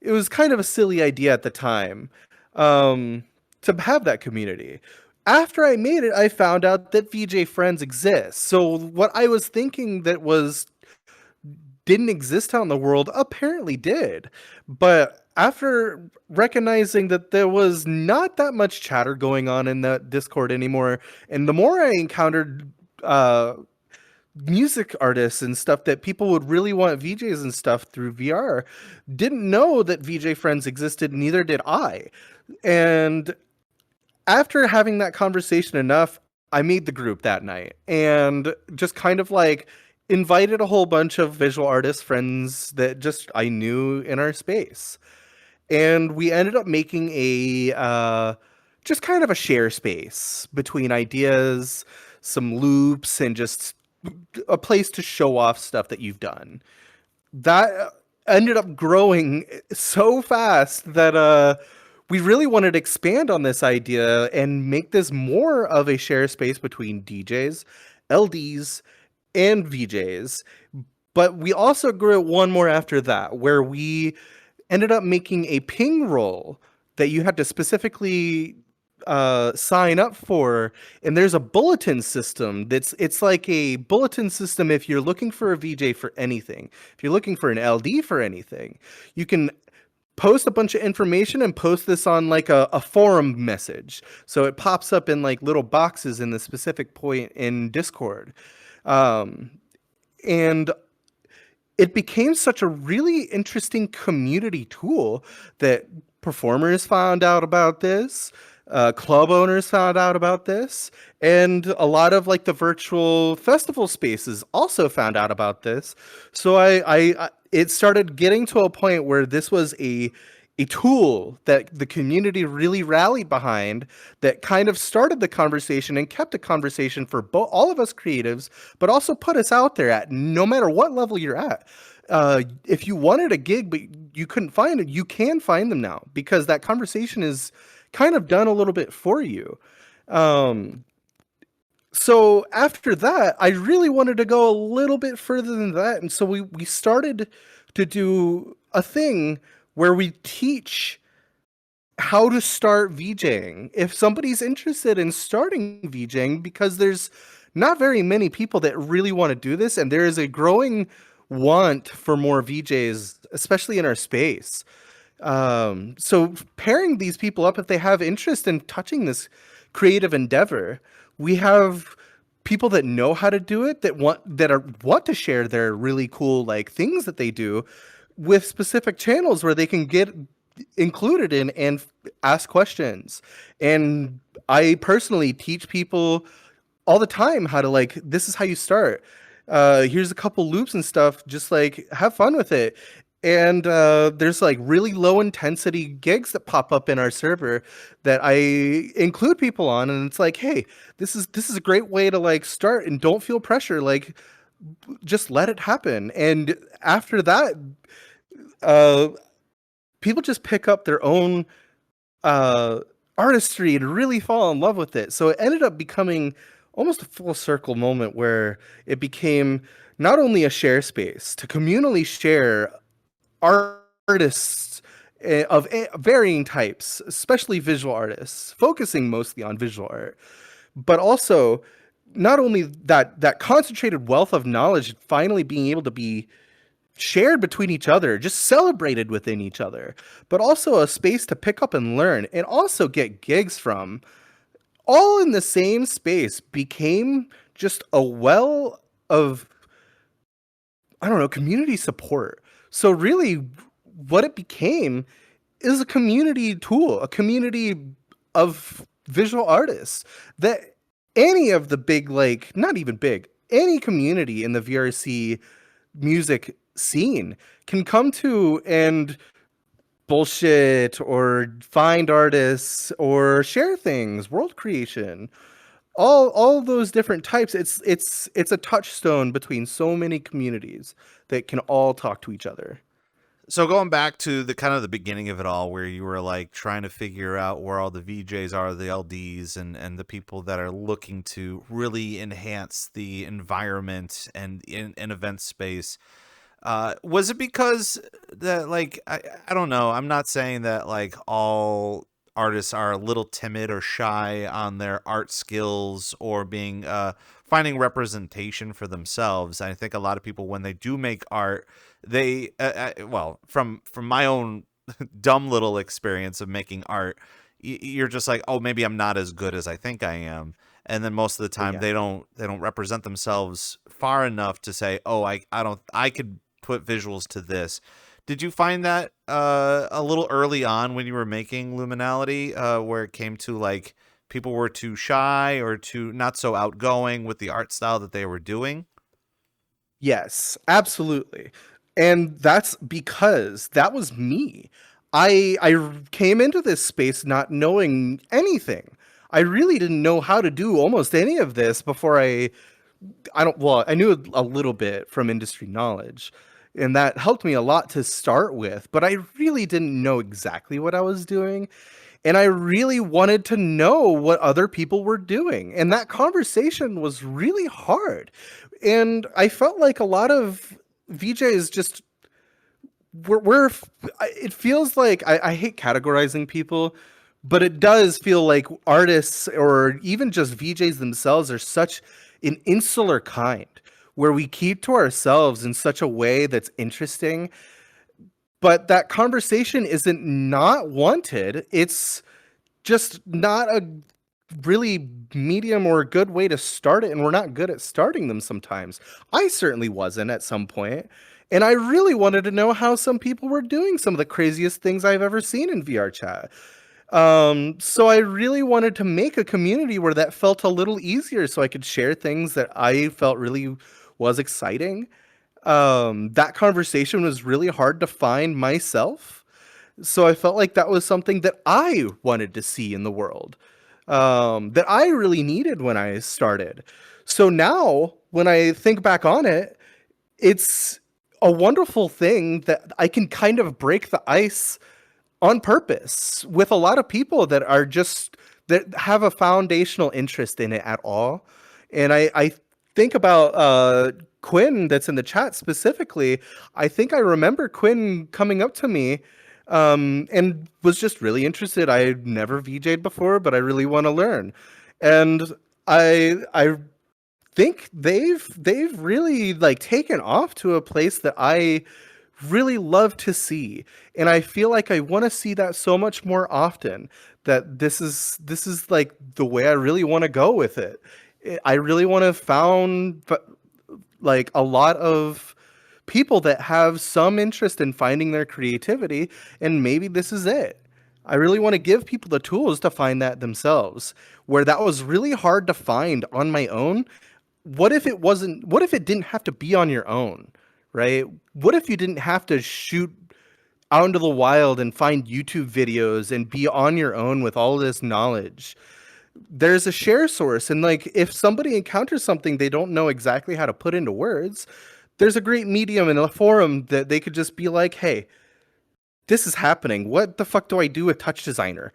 it was kind of a silly idea at the time, um, to have that community. After I made it, I found out that VJ Friends exist. So what I was thinking that was didn't exist out in the world apparently did. But after recognizing that there was not that much chatter going on in that Discord anymore, and the more I encountered uh, music artists and stuff that people would really want VJs and stuff through VR, didn't know that VJ Friends existed, neither did I. And after having that conversation enough, I made the group that night and just kind of like invited a whole bunch of visual artist friends that just I knew in our space. And we ended up making a just kind of a share space between ideas, some loops, and just a place to show off stuff that you've done. That ended up growing so fast that we really wanted to expand on this idea and make this more of a share space between DJs, LDs, and VJs. But we also grew it one more after that, where we ended up making a ping roll that you had to specifically sign up for, and there's a bulletin system it's like a bulletin system if you're looking for a VJ for anything. If you're looking for an LD for anything, you can post a bunch of information and post this on like a forum message, so it pops up in like little boxes in the specific point in Discord. And it became such a really interesting community tool that performers found out about this, club owners found out about this, and a lot of like the virtual festival spaces also found out about this. So it started getting to a point where this was a tool that the community really rallied behind, that kind of started the conversation and kept the conversation for all of us creatives, but also put us out there at no matter what level you're at. If you wanted a gig but you couldn't find it, you can find them now, because that conversation is kind of done a little bit for you. So after that, I really wanted to go a little bit further than that. And so we started to do a thing where we teach how to start VJing. If somebody's interested in starting VJing, because there's not very many people that really want to do this, and there is a growing want for more VJs, especially in our space. So pairing these people up, if they have interest in touching this creative endeavor, we have people that know how to do it, that want to share their really cool like things that they do, with specific channels where they can get included in and ask questions. And I personally teach people all the time how to, like, this is how you start. Here's a couple loops and stuff, just like have fun with it. And there's like really low intensity gigs that pop up in our server that I include people on, and it's like, hey, this is a great way to like start, and don't feel pressure, like just let it happen. And after that, people just pick up their own artistry and really fall in love with it. So it ended up becoming almost a full circle moment where it became not only a share space to communally share artists of varying types, especially visual artists, focusing mostly on visual art, but also not only that concentrated wealth of knowledge finally being able to be shared between each other, just celebrated within each other, but also a space to pick up and learn and also get gigs from, all in the same space, became just a well of, I don't know, community support. So really what it became is a community tool, a community of visual artists that any of the big, like, not even big, any community in the VRC music scene can come to and bullshit or find artists or share things, world creation, all those different types. It's a touchstone between so many communities that can all talk to each other. So going back to the kind of the beginning of it all, where you were like trying to figure out where all the VJs are, the LDs, and the people that are looking to really enhance the environment and in event space. Was it because that, like, I don't know. I'm not saying that like all artists are a little timid or shy on their art skills or being finding representation for themselves. I think a lot of people, when they do make art, they well, from my own dumb little experience of making art, you're just like, oh, maybe I'm not as good as I think I am. And then most of the time Yeah. they don't represent themselves far enough to say, oh, I could put visuals to this. Did you find that a little early on when you were making Luminality, where it came to like people were too shy or too not so outgoing with the art style that they were doing? Yes, absolutely. And that's because that was me. I came into this space not knowing anything. I really didn't know how to do almost any of this before I don't well, I knew a little bit from industry knowledge, and that helped me a lot to start with, but I really didn't know exactly what I was doing, and I really wanted to know what other people were doing, and that conversation was really hard. And I felt like a lot of VJs just we're it feels like I hate categorizing people, but it does feel like artists or even just VJs themselves are such an insular kind where we keep to ourselves in such a way that's interesting, but that conversation isn't not wanted. It's just not a really medium or a good way to start it, and we're not good at starting them sometimes. I certainly wasn't at some point, and I really wanted to know how some people were doing some of the craziest things I've ever seen in VR chat. So I really wanted to make a community where that felt a little easier so I could share things that I felt really was exciting. That conversation was really hard to find myself. So I felt like that was something that I wanted to see in the world, that I really needed when I started. So now, when I think back on it, it's a wonderful thing that I can kind of break the ice on purpose with a lot of people that are just that have a foundational interest in it at all. And I think about Quinn that's in the chat specifically. I think I remember Quinn coming up to me and was just really interested. I had never VJ'd before, but I really want to learn. And I think they've really like taken off to a place that I really love to see, and I feel like I want to see that so much more often. That this is like the way I really want to go with it. I really want to found like a lot of people that have some interest in finding their creativity, and maybe this is it. I really want to give people the tools to find that themselves, where that was really hard to find on my own. What if it didn't have to be on your own, right? What if you didn't have to shoot out into the wild and find YouTube videos and be on your own with all this knowledge? There's a share source, and like if somebody encounters something they don't know exactly how to put into words, there's a great medium and a forum that they could just be like, hey, this is happening. What the fuck do I do with Touch Designer?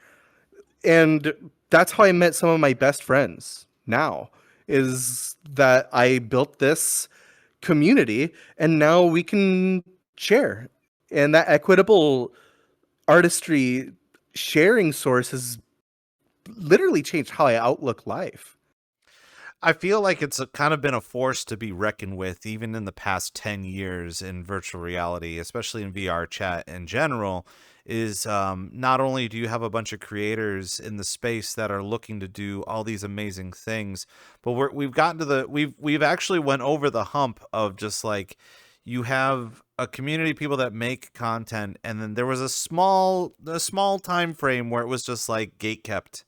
And that's how I met some of my best friends now, is that I built this community and now we can share. And that equitable artistry sharing source has literally changed how I outlook life. I feel like it's kind of been a force to be reckoned with, even in the past 10 years in virtual reality, especially in VR chat in general. Is not only do you have a bunch of creators in the space that are looking to do all these amazing things, but we've gotten to we've actually went over the hump of just like you have a community of people that make content, and then there was a small time frame where it was just like gate kept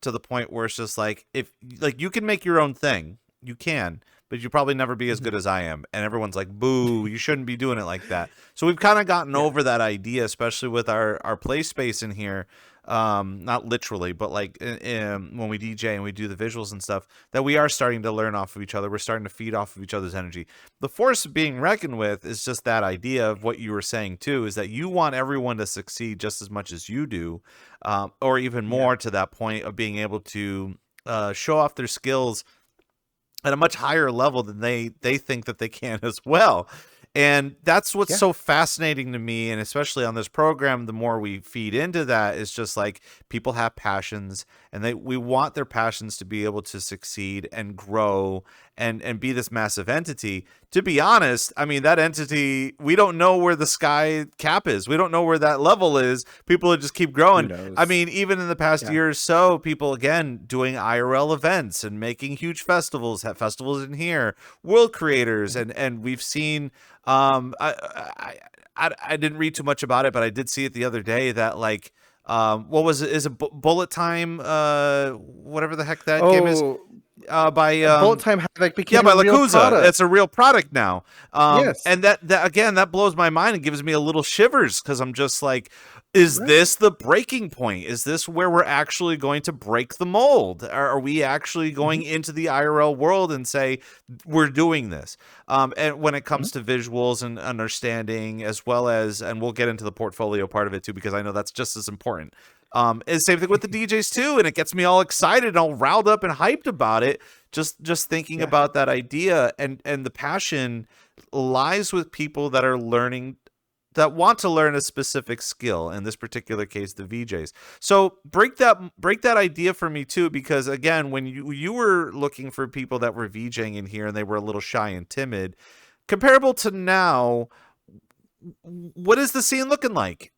to the point where it's just like, if like you can make your own thing, you can, but you probably never be as good as I am, and everyone's like, boo, you shouldn't be doing it like that. So we've kind of gotten over that idea, especially with our play space in here, not literally, but like when we DJ and we do the visuals and stuff, that we are starting to learn off of each other. We're starting to feed off of each other's energy. The force being reckoned with is just that idea of what you were saying too, is that you want everyone to succeed just as much as you do, or even more, to that point of being able to show off their skills at a much higher level than they think that they can as well. And that's what's Yeah. so fascinating to me. And especially on this program, the more we feed into that, is just like people have passions, and we want their passions to be able to succeed and grow and be this massive entity. To be honest, I mean, that entity, we don't know where the sky cap is. We don't know where that level is. People just keep growing. Who knows? I mean, even in the past year or so, people, again, doing IRL events and making huge festivals, have festivals in here, world creators. And we've seen, I didn't read too much about it, but I did see it the other day that, like, what was it? Is it Bullet Time? Whatever the heck that game is. By Bullet Time Havoc became by a real Lakuza. product. It's a real product now. Yes. And that again, that blows my mind and gives me a little shivers, because I'm just like, is this the breaking point? Is this where we're actually going to break the mold? Are we actually going into the IRL world and say we're doing this? And when it comes to visuals and understanding, as well as, and we'll get into the portfolio part of it too, because I know that's just as important. It's the same thing with the DJs too, and it gets me all excited and all riled up and hyped about it. Just thinking about that idea, and the passion lies with people that are learning, that want to learn a specific skill. In this particular case, the VJs. So break that idea for me too, because again, when you were looking for people that were VJing in here and they were a little shy and timid, comparable to now, what is the scene looking like?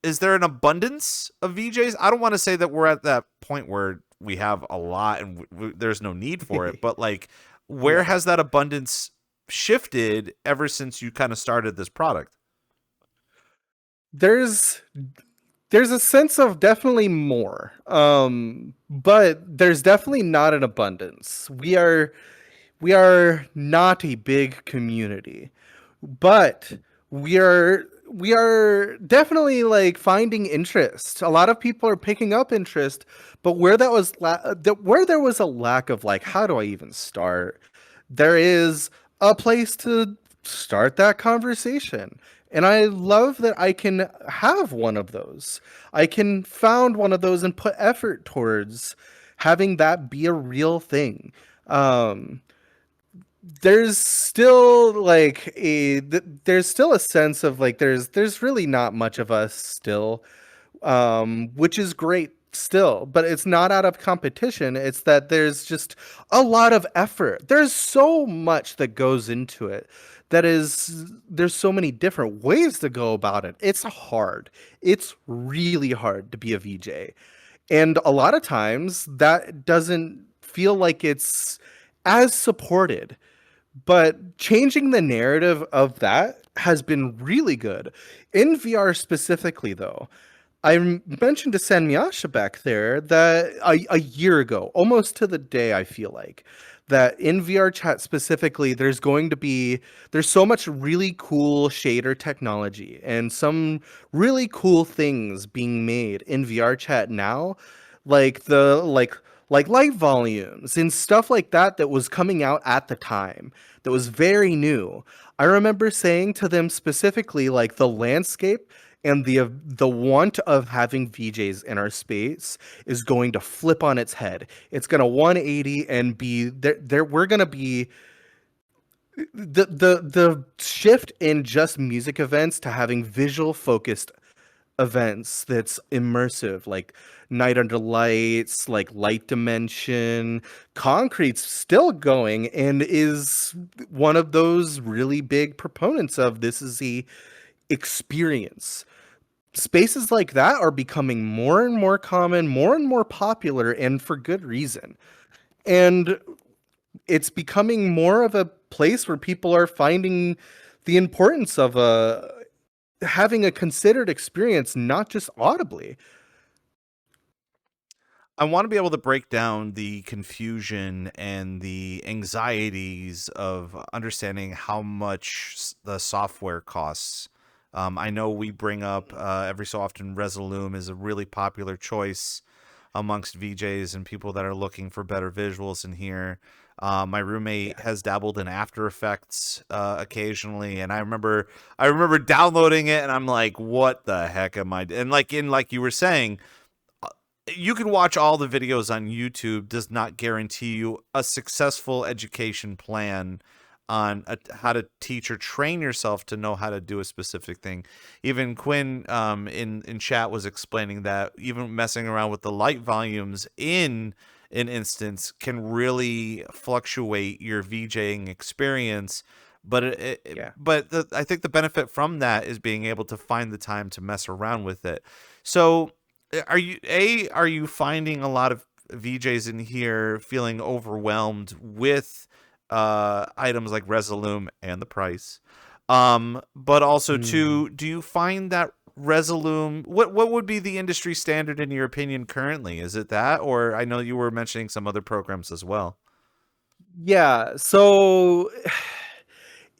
Is there an abundance of VJs? I don't want to say that we're at that point where we have a lot and there's no need for it, but like, where has that abundance shifted ever since you kind of started this product? There's a sense of definitely more, but there's definitely not an abundance. We are not a big community, but we are definitely like finding interest. A lot of people are picking up interest, but where there was a lack of like, how do I even start? There is a place to start that conversation. And I love that I can have one of those. I can found one of those and put effort towards having that be a real thing. There's still like there's still a sense of like there's really not much of us still, which is great still, but it's not out of competition. It's that there's just a lot of effort. There's so much that goes into it. There's so many different ways to go about it. It's hard. It's really hard to be a VJ. And a lot of times that doesn't feel like it's as supported. But changing the narrative of that has been really good. In VR specifically, though, I mentioned to Sanyasha back there that a year ago, almost to the day, I feel like, that in VRChat specifically, there's so much really cool shader technology and some really cool things being made in VRChat now, like like light volumes and stuff like that was coming out at the time that was very new. I remember saying to them specifically, like, the landscape and the want of having VJs in our space is going to flip on its head. It's going to 180 and be there. We're going to be the shift in just music events to having visual focused events that's immersive, like Night Under Lights, like Light Dimension. Concrete's still going and is one of those really big proponents of this is the experience. Spaces like that are becoming more and more common, more and more popular, and for good reason. And it's becoming more of a place where people are finding the importance of having a considered experience, not just audibly. I want to be able to break down the confusion and the anxieties of understanding how much the software costs. I know we bring up every so often Resolume is a really popular choice amongst VJs and people that are looking for better visuals in here. My roommate has dabbled in After Effects occasionally, and I remember downloading it, and I'm like, "What the heck am I?" And like you were saying, you can watch all the videos on YouTube. Does not guarantee you a successful education plan on how to teach or train yourself to know how to do a specific thing. Even Quinn in chat was explaining that even messing around with the light volumes in an instance can really fluctuate your VJing experience. But Yeah. I think the benefit from that is being able to find the time to mess around with it. So are you finding a lot of VJs in here feeling overwhelmed with items like Resolume and the price? But also Mm. too, do you find that Resolume, what would be the industry standard in your opinion currently? Is it that, or I know you were mentioning some other programs as well? Yeah, so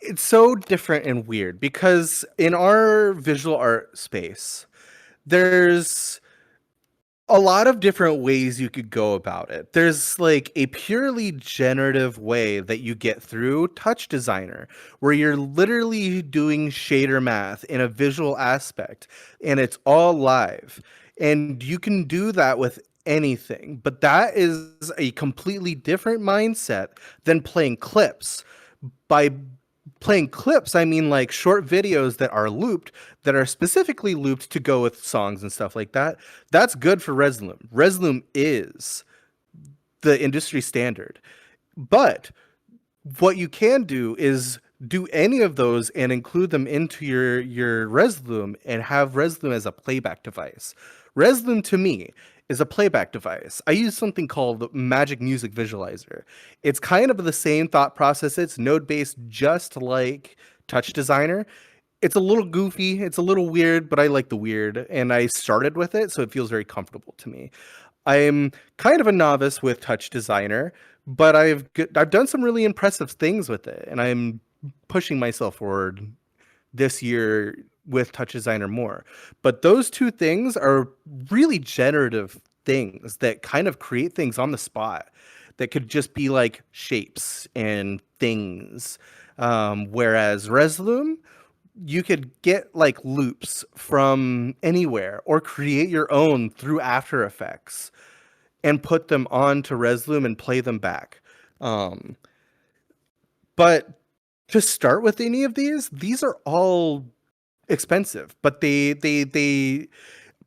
it's so different and weird because in our visual art space, there's a lot of different ways you could go about it. There's like a purely generative way that you get through Touch Designer, where you're literally doing shader math in a visual aspect, and it's all live. And you can do that with anything, but that is a completely different mindset than playing clips. By playing clips, I mean like short videos that are looped, that are specifically looped to go with songs and stuff like that. That's good for Resolume. Resolume is the industry standard. But what you can do is do any of those and include them into your Resolume and have Resolume as a playback device. Resolume to me is a playback device. I use something called Magic Music Visualizer. It's kind of the same thought process. It's node based just like Touch Designer. It's a little goofy, it's a little weird, but I like the weird and I started with it so it feels very comfortable to me. I'm kind of a novice with Touch Designer, but I've done some really impressive things with it, and I'm pushing myself forward this year with Touch Designer more. But those two things are really generative things that kind of create things on the spot that could just be like shapes and things. Whereas Resolume, you could get like loops from anywhere or create your own through After Effects and put them onto Resolume and play them back. Um, but to start with any of these are all expensive, but they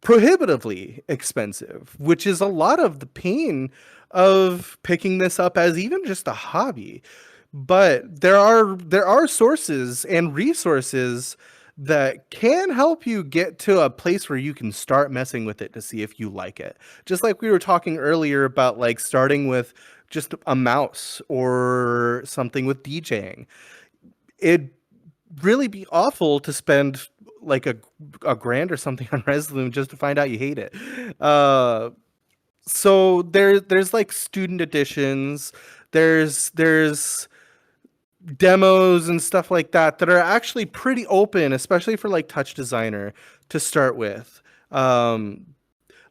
prohibitively expensive, which is a lot of the pain of picking this up as even just a hobby. But there are sources and resources that can help you get to a place where you can start messing with it to see if you like it. Just like we were talking earlier about like starting with just a mouse or something with DJing. It'd really be awful to spend like a grand or something on Resolume just to find out you hate it. So there's like student editions, there's demos and stuff like that that are actually pretty open, especially for like Touch Designer to start with. Um,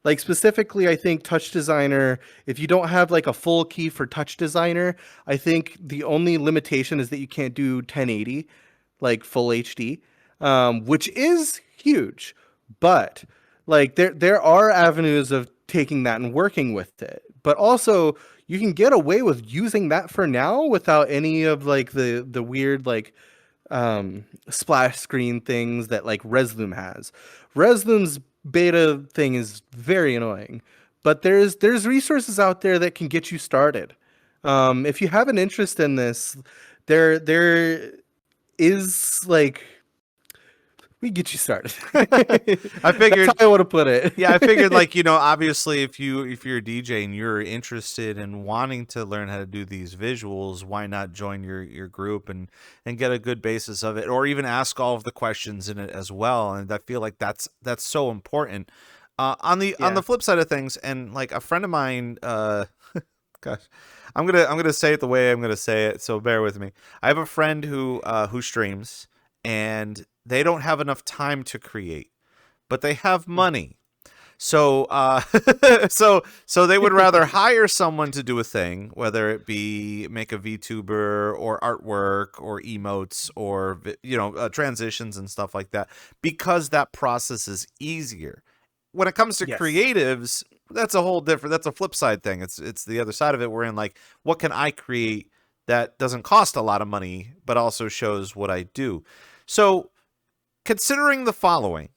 like specifically, I think Touch Designer, if you don't have like a full key for Touch Designer, I think the only limitation is that you can't do 1080, like full HD, which is huge. But like there are avenues of taking that and working with it. But also you can get away with using that for now without any of like the weird like splash screen things that like Resolume has. Resolume's beta thing is very annoying, but there's resources out there that can get you started. If you have an interest in this, there is like we get you started. I That's how figured I want to put it. Yeah, I figured like, obviously if you're a DJ and you're interested in wanting to learn how to do these visuals, why not join your group and get a good basis of it, or even ask all of the questions in it as well. And I feel like that's so important. On the Yeah. flip side of things, and like a friend of mine, gosh, I'm gonna say it the way I'm gonna say it, so bear with me. I have a friend who streams, and they don't have enough time to create, but they have money. So so they would rather hire someone to do a thing, whether it be make a VTuber or artwork or emotes or transitions and stuff like that, because that process is easier. When it comes to Yes. creatives, that's a flip side thing. It's the other side of it. We're in like, what can I create that doesn't cost a lot of money, but also shows what I do. So considering the following,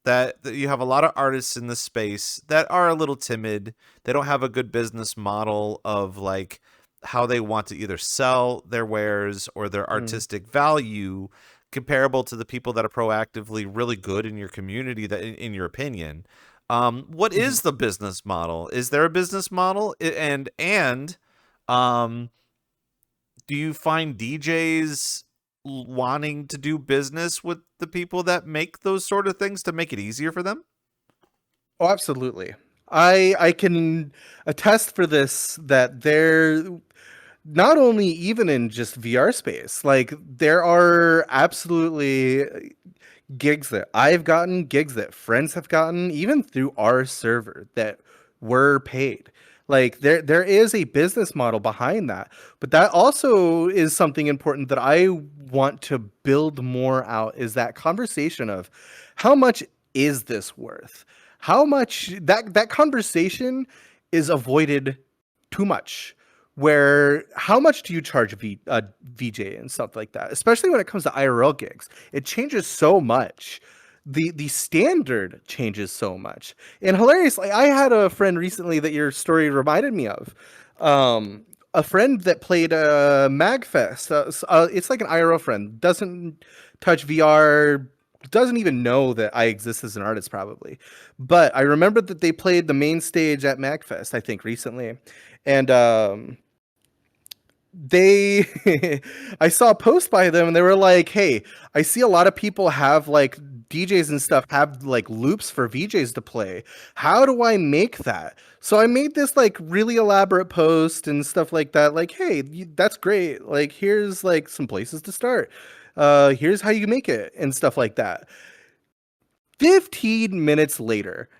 that you have a lot of artists in this space that are a little timid. They don't have a good business model of like how they want to either sell their wares or their artistic value comparable to the people that are proactively really good in your community, that in your opinion. What is the business model? Is there a business model? And do you find DJs wanting to do business with the people that make those sort of things to make it easier for them? Oh, absolutely. I can attest for this that there, not only even in just VR space, like there are absolutely gigs that I've gotten, gigs that friends have gotten, even through our server, that were paid. Like there is a business model behind that. But that also is something important that I want to build more out, is that conversation of how much is this worth? How much that conversation is avoided too much. Where how much do you charge VJ and stuff like that, especially when it comes to IRL gigs? It changes so much. The standard changes so much. And hilariously, I had a friend recently that your story reminded me of. A friend that played Magfest. It's like an IRL friend, doesn't touch VR, doesn't even know that I exist as an artist probably. But I remember that they played the main stage at Magfest, I think recently. And they I saw a post by them and they were like, hey, I see a lot of people have like DJs and stuff have like loops for VJs to play. How do I make that? So I made this like really elaborate post and stuff like that, like, hey, that's great, like here's like some places to start, here's how you make it and stuff like that. 15 minutes later,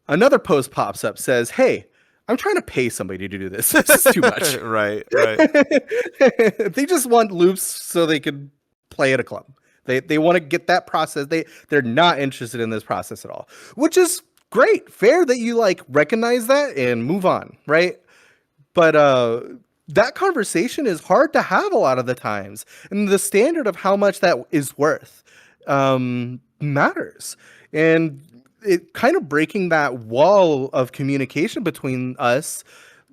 another post pops up, says, hey, I'm trying to pay somebody to do this. This is too much. Right. They just want loops so they can play at a club. They want to get that process. They're not interested in this process at all, which is great. Fair that you like recognize that and move on, right? But that conversation is hard to have a lot of the times, and the standard of how much that is worth matters. And it kind of breaking that wall of communication between us.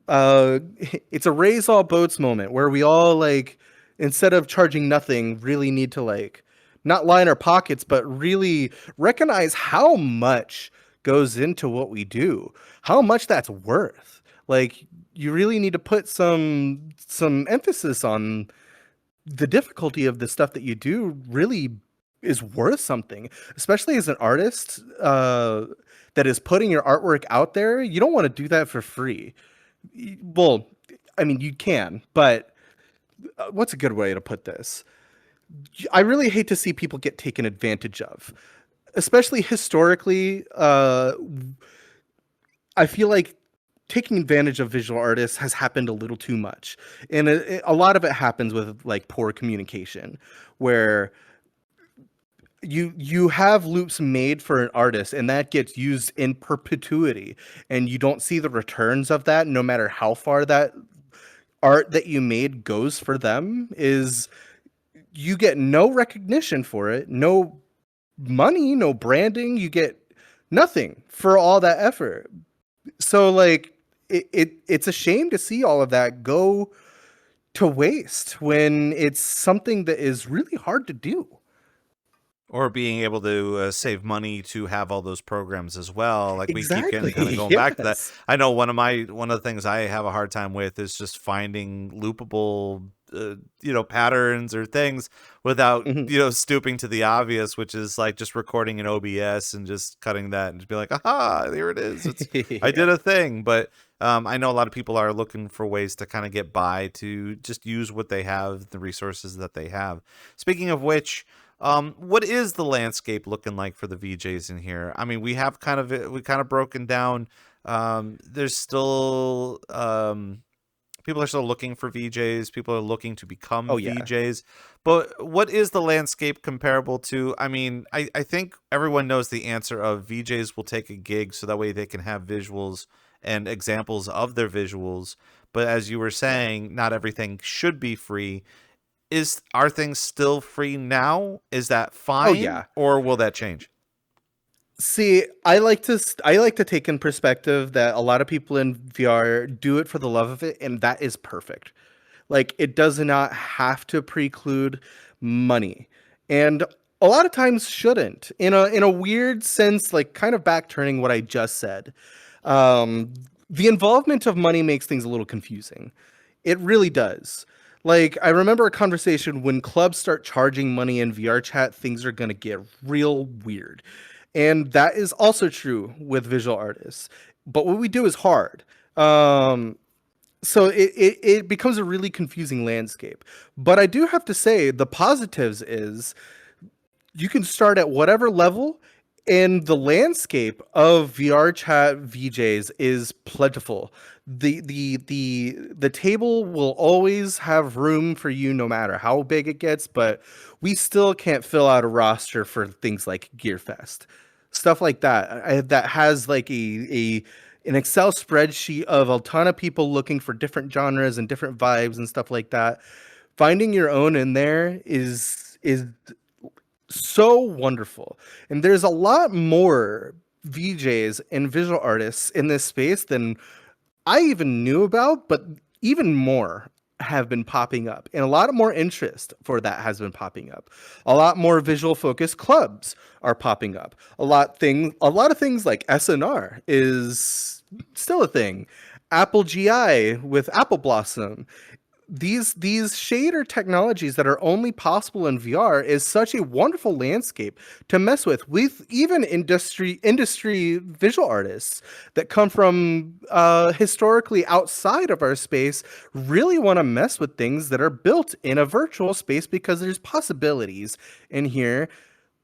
It's a raise all boats moment where we all like, instead of charging nothing, really need to like not line our pockets, but really recognize how much goes into what we do, how much that's worth. Like you really need to put some emphasis on the difficulty of the stuff that you do really is worth something, especially as an artist that is putting your artwork out there. You don't want to do that for free. Well, I mean, you can, but what's a good way to put this? I really hate to see people get taken advantage of, especially historically. I feel like taking advantage of visual artists has happened a little too much. And a lot of it happens with like poor communication, where you have loops made for an artist and that gets used in perpetuity, and you don't see the returns of that no matter how far that art that you made goes for them. Is you get no recognition for it, no money, no branding, you get nothing for all that effort. So like it's a shame to see all of that go to waste when it's something that is really hard to do. Or being able to save money to have all those programs as well. Like we keep Exactly. kind of going back to that. I know one of the things I have a hard time with is just finding loopable, patterns or things without, stooping to the obvious, which is like just recording an OBS and just cutting that and just be like, aha, there it is. I did a thing. But I know a lot of people are looking for ways to kind of get by, to just use what they have, the resources that they have. Speaking of which, what is the landscape looking like for the VJs in here? I mean, we kind of broken down. There's still people are still looking for VJs. People are looking to become VJs. But what is the landscape comparable to? I mean, I think everyone knows the answer of VJs will take a gig so that way they can have visuals and examples of their visuals. But as you were saying, not everything should be free. Are things still free now? Is that Oh fine, yeah. or will that change? See, I like to take in perspective that a lot of people in VR do it for the love of it, and that is perfect. Like, it does not have to preclude money. And a lot of times shouldn't. In a weird sense, like kind of backturning what I just said. Um, the involvement of money makes things a little confusing. It really does. Like, I remember a conversation when clubs start charging money in VR chat, things are going to get real weird. And that is also true with visual artists. But what we do is hard. So it becomes a really confusing landscape. But I do have to say, the positives is you can start at whatever level, and the landscape of VR chat VJs is plentiful. The table will always have room for you no matter how big it gets, but we still can't fill out a roster for things like Gearfest. Stuff like that. That has like a an Excel spreadsheet of a ton of people looking for different genres and different vibes and stuff like that. Finding your own in there is so wonderful. And there's a lot more VJs and visual artists in this space than I even knew about, but even more have been popping up, and a lot more interest for that has been popping up. A lot more visual focused clubs are popping up. A lot of things like SNR is still a thing. Apple GI with Apple Blossom, these shader technologies that are only possible in VR is such a wonderful landscape to mess with even industry visual artists that come from historically outside of our space really want to mess with things that are built in a virtual space because there's possibilities in here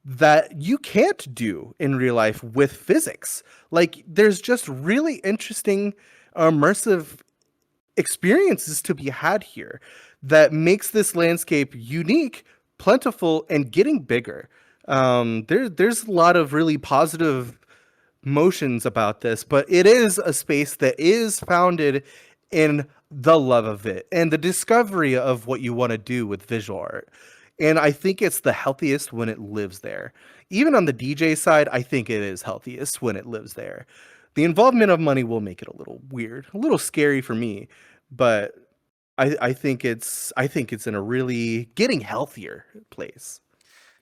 that you can't do in real life with physics. Like, there's just really interesting immersive experiences to be had here that makes this landscape unique, plentiful, and getting bigger. There's a lot of really positive motions about this, but it is a space that is founded in the love of it and the discovery of what you want to do with visual art. And I think it's the healthiest when it lives there. Even on the DJ side, I think it is healthiest when it lives there. The involvement of money will make it a little weird, a little scary for me, but I think it's in a really getting healthier place.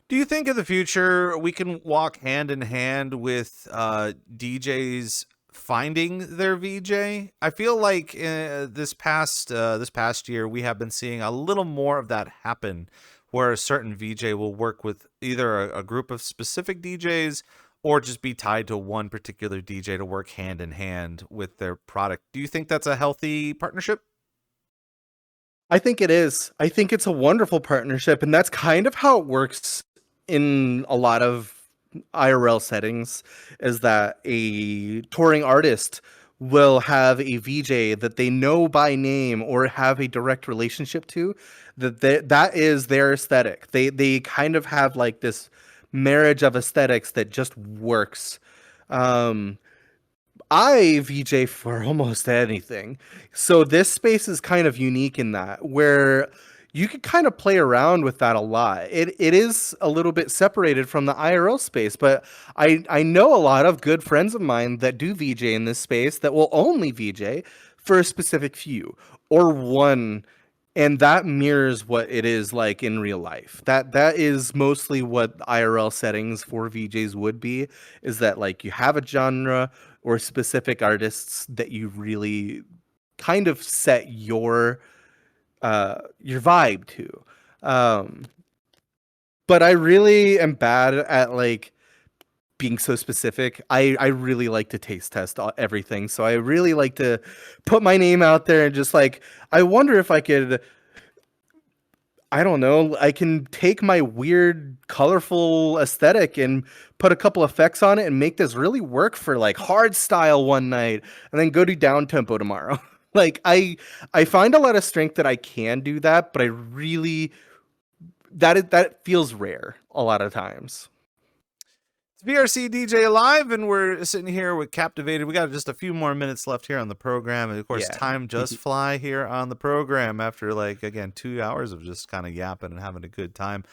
Do you think in the future we can walk hand in hand with DJs finding their VJ? I feel like this past year we have been seeing a little more of that happen, where a certain VJ will work with either a group of specific DJs or just be tied to one particular DJ to work hand in hand with their product. Do you think that's a healthy partnership? I think it is. I think it's a wonderful partnership, and that's kind of how it works in a lot of IRL settings, is that a touring artist will have a VJ that they know by name or have a direct relationship to, that is their aesthetic. They kind of have like this marriage of aesthetics that just works. Um, I VJ for almost anything. So this space is kind of unique in that, where you could kind of play around with that a lot. It is a little bit separated from the IRL space, but I know a lot of good friends of mine that do VJ in this space that will only VJ for a specific few or one, and that mirrors what it is like in real life. That is mostly what IRL settings for VJs would be, is that like you have a genre or specific artists that you really kind of set your vibe to. Um, but I really am bad at like being so specific. I really like to taste test everything. So I really like to put my name out there and just like, I wonder if I could, I don't know, I can take my weird, colorful aesthetic and put a couple effects on it and make this really work for like hard style one night and then go do down tempo tomorrow. Like, I find a lot of strength that I can do that, but I really that feels rare a lot of times. It's VRCDJ Live, and we're sitting here with Captivated. We got just a few more minutes left here on the program, and of course, Yeah. time just fly here on the program after, like, again, 2 hours of just kind of yapping and having a good time.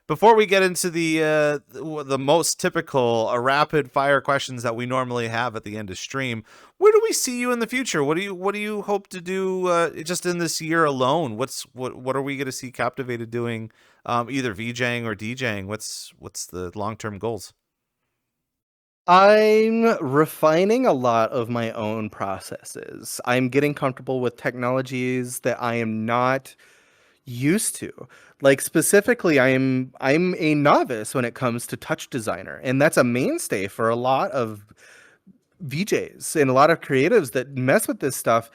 Before we get into the most typical rapid fire questions that we normally have at the end of stream, where do we see you in the future? What do you hope to do just in this year alone? What are we going to see Captivated doing, either VJing or DJing? What's the long-term goals? I'm refining a lot of my own processes. I'm getting comfortable with technologies that I am not used to. Like specifically, I'm a novice when it comes to touch designer, and that's a mainstay for a lot of VJs and a lot of creatives that mess with this stuff.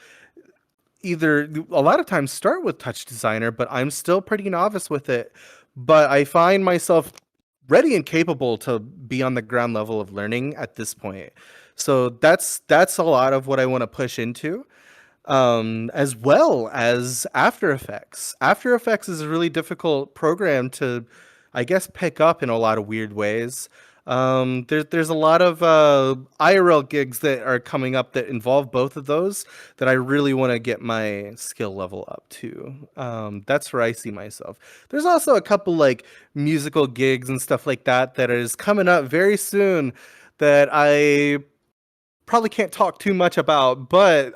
Either a lot of times start with touch designer, but I'm still pretty novice with it. But I find myself ready and capable to be on the ground level of learning at this point. So that's a lot of what I want to push into, as well as After Effects. After Effects is a really difficult program to, I guess, pick up in a lot of weird ways. There's a lot of IRL gigs that are coming up that involve both of those that I really want to get my skill level up to. That's where I see myself. There's also a couple like musical gigs and stuff like that that is coming up very soon that I probably can't talk too much about, but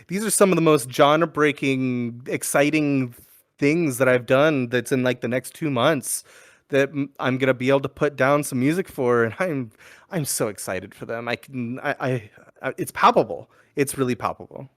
these are some of the most genre breaking, exciting things that I've done that's in like the next 2 months that I'm gonna be able to put down some music for, and I'm so excited for them. It's palpable. It's really palpable.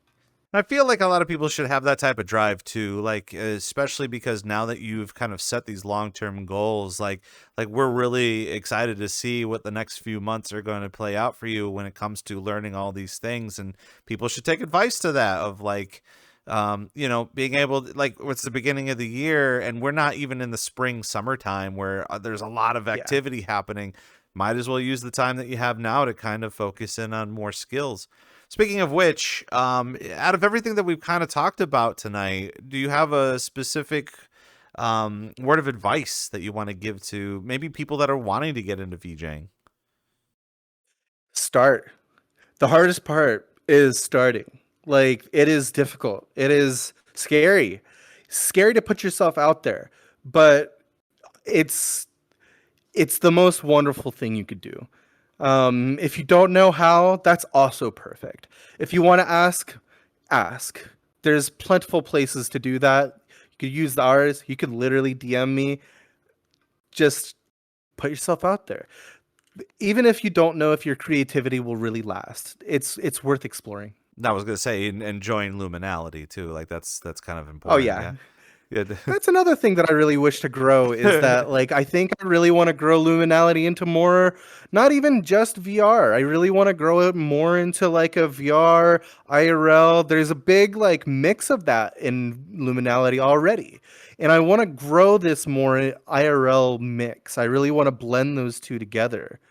I feel like a lot of people should have that type of drive too, like especially because now that you've kind of set these long-term goals, like we're really excited to see what the next few months are going to play out for you when it comes to learning all these things, and people should take advice to that of like being able to, like, it's the beginning of the year and we're not even in the spring summertime where there's a lot of Yeah. activity happening. Might as well use the time that you have now to kind of focus in on more skills. Speaking of which, out of everything that we've kind of talked about tonight, do you have a specific word of advice that you want to give to maybe people that are wanting to get into VJing? Start. The hardest part is starting. Like, it is difficult. It is scary. Scary to put yourself out there, but it's it's the most wonderful thing you could do. If you don't know how, that's also perfect. If you want to ask, ask. There's plentiful places to do that. You could use ours. You could literally DM me. Just put yourself out there. Even if you don't know if your creativity will really last, it's worth exploring. I was gonna say, and join Luminality too. Like that's kind of Oh important. yeah. Yeah. That's another thing that I really wish to grow is that like I think I really want to grow Luminality into more, not even just VR. I really want to grow it more into like a VR IRL. There's a big like mix of that in Luminality already. And I want to grow this more IRL mix. I really want to blend those two together.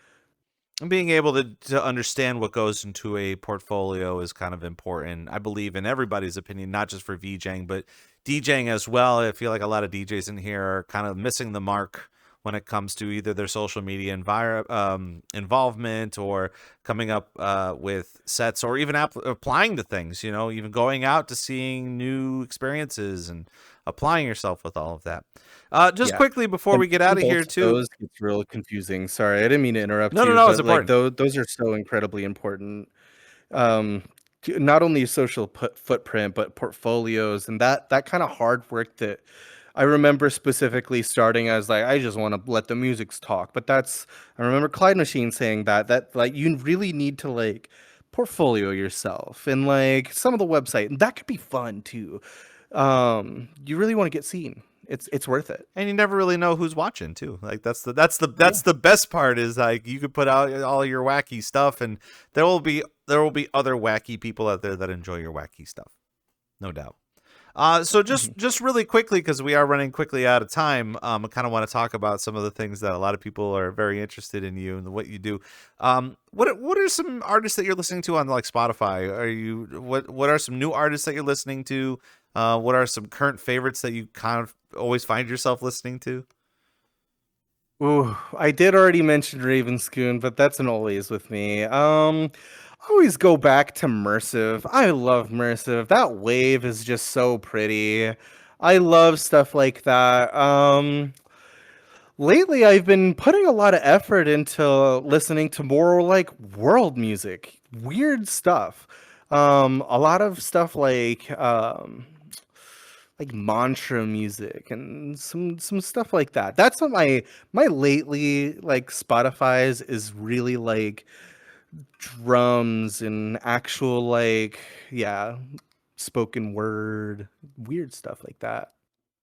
Being able to understand what goes into a portfolio is kind of important, I believe, in everybody's opinion, not just for VJing, but DJing as well. I feel like a lot of DJs in here are kind of missing the mark when it comes to either their social media involvement or coming up with sets or even applying to things, even going out to seeing new experiences and applying yourself with all of that. Just Yeah. quickly before we get out of here Both too. those gets real confusing. Sorry, I didn't mean to interrupt No, you, it's but like important. those are so incredibly important. Um, not only social footprint, but portfolios and that kind of hard work that I remember specifically starting as like I just want to let the musics talk. But I remember Clyde Machine saying that like you really need to like portfolio yourself and like some of the website, and that could be fun too. You really want to get seen. It's worth it. And you never really know who's watching too. Like that's the best part is like you could put out all your wacky stuff and there will be other wacky people out there that enjoy your wacky stuff. No doubt. So just really quickly, because we are running quickly out of time, I kind of want to talk about some of the things that a lot of people are very interested in you and what you do. What are some artists that you're listening to on like Spotify? What are some new artists that you're listening to? What are some current favorites that you kind of always find yourself listening to? Ooh, I did already mention Ravenscoon, but that's an always with me. I always go back to Mersive. I love Mersive. That wave is just so pretty. I love stuff like that. Lately I've been putting a lot of effort into listening to more like world music, weird stuff. A lot of stuff like mantra music and some stuff like that. That's what my lately like Spotify's is really like drums and actual like yeah, spoken word, weird stuff like that.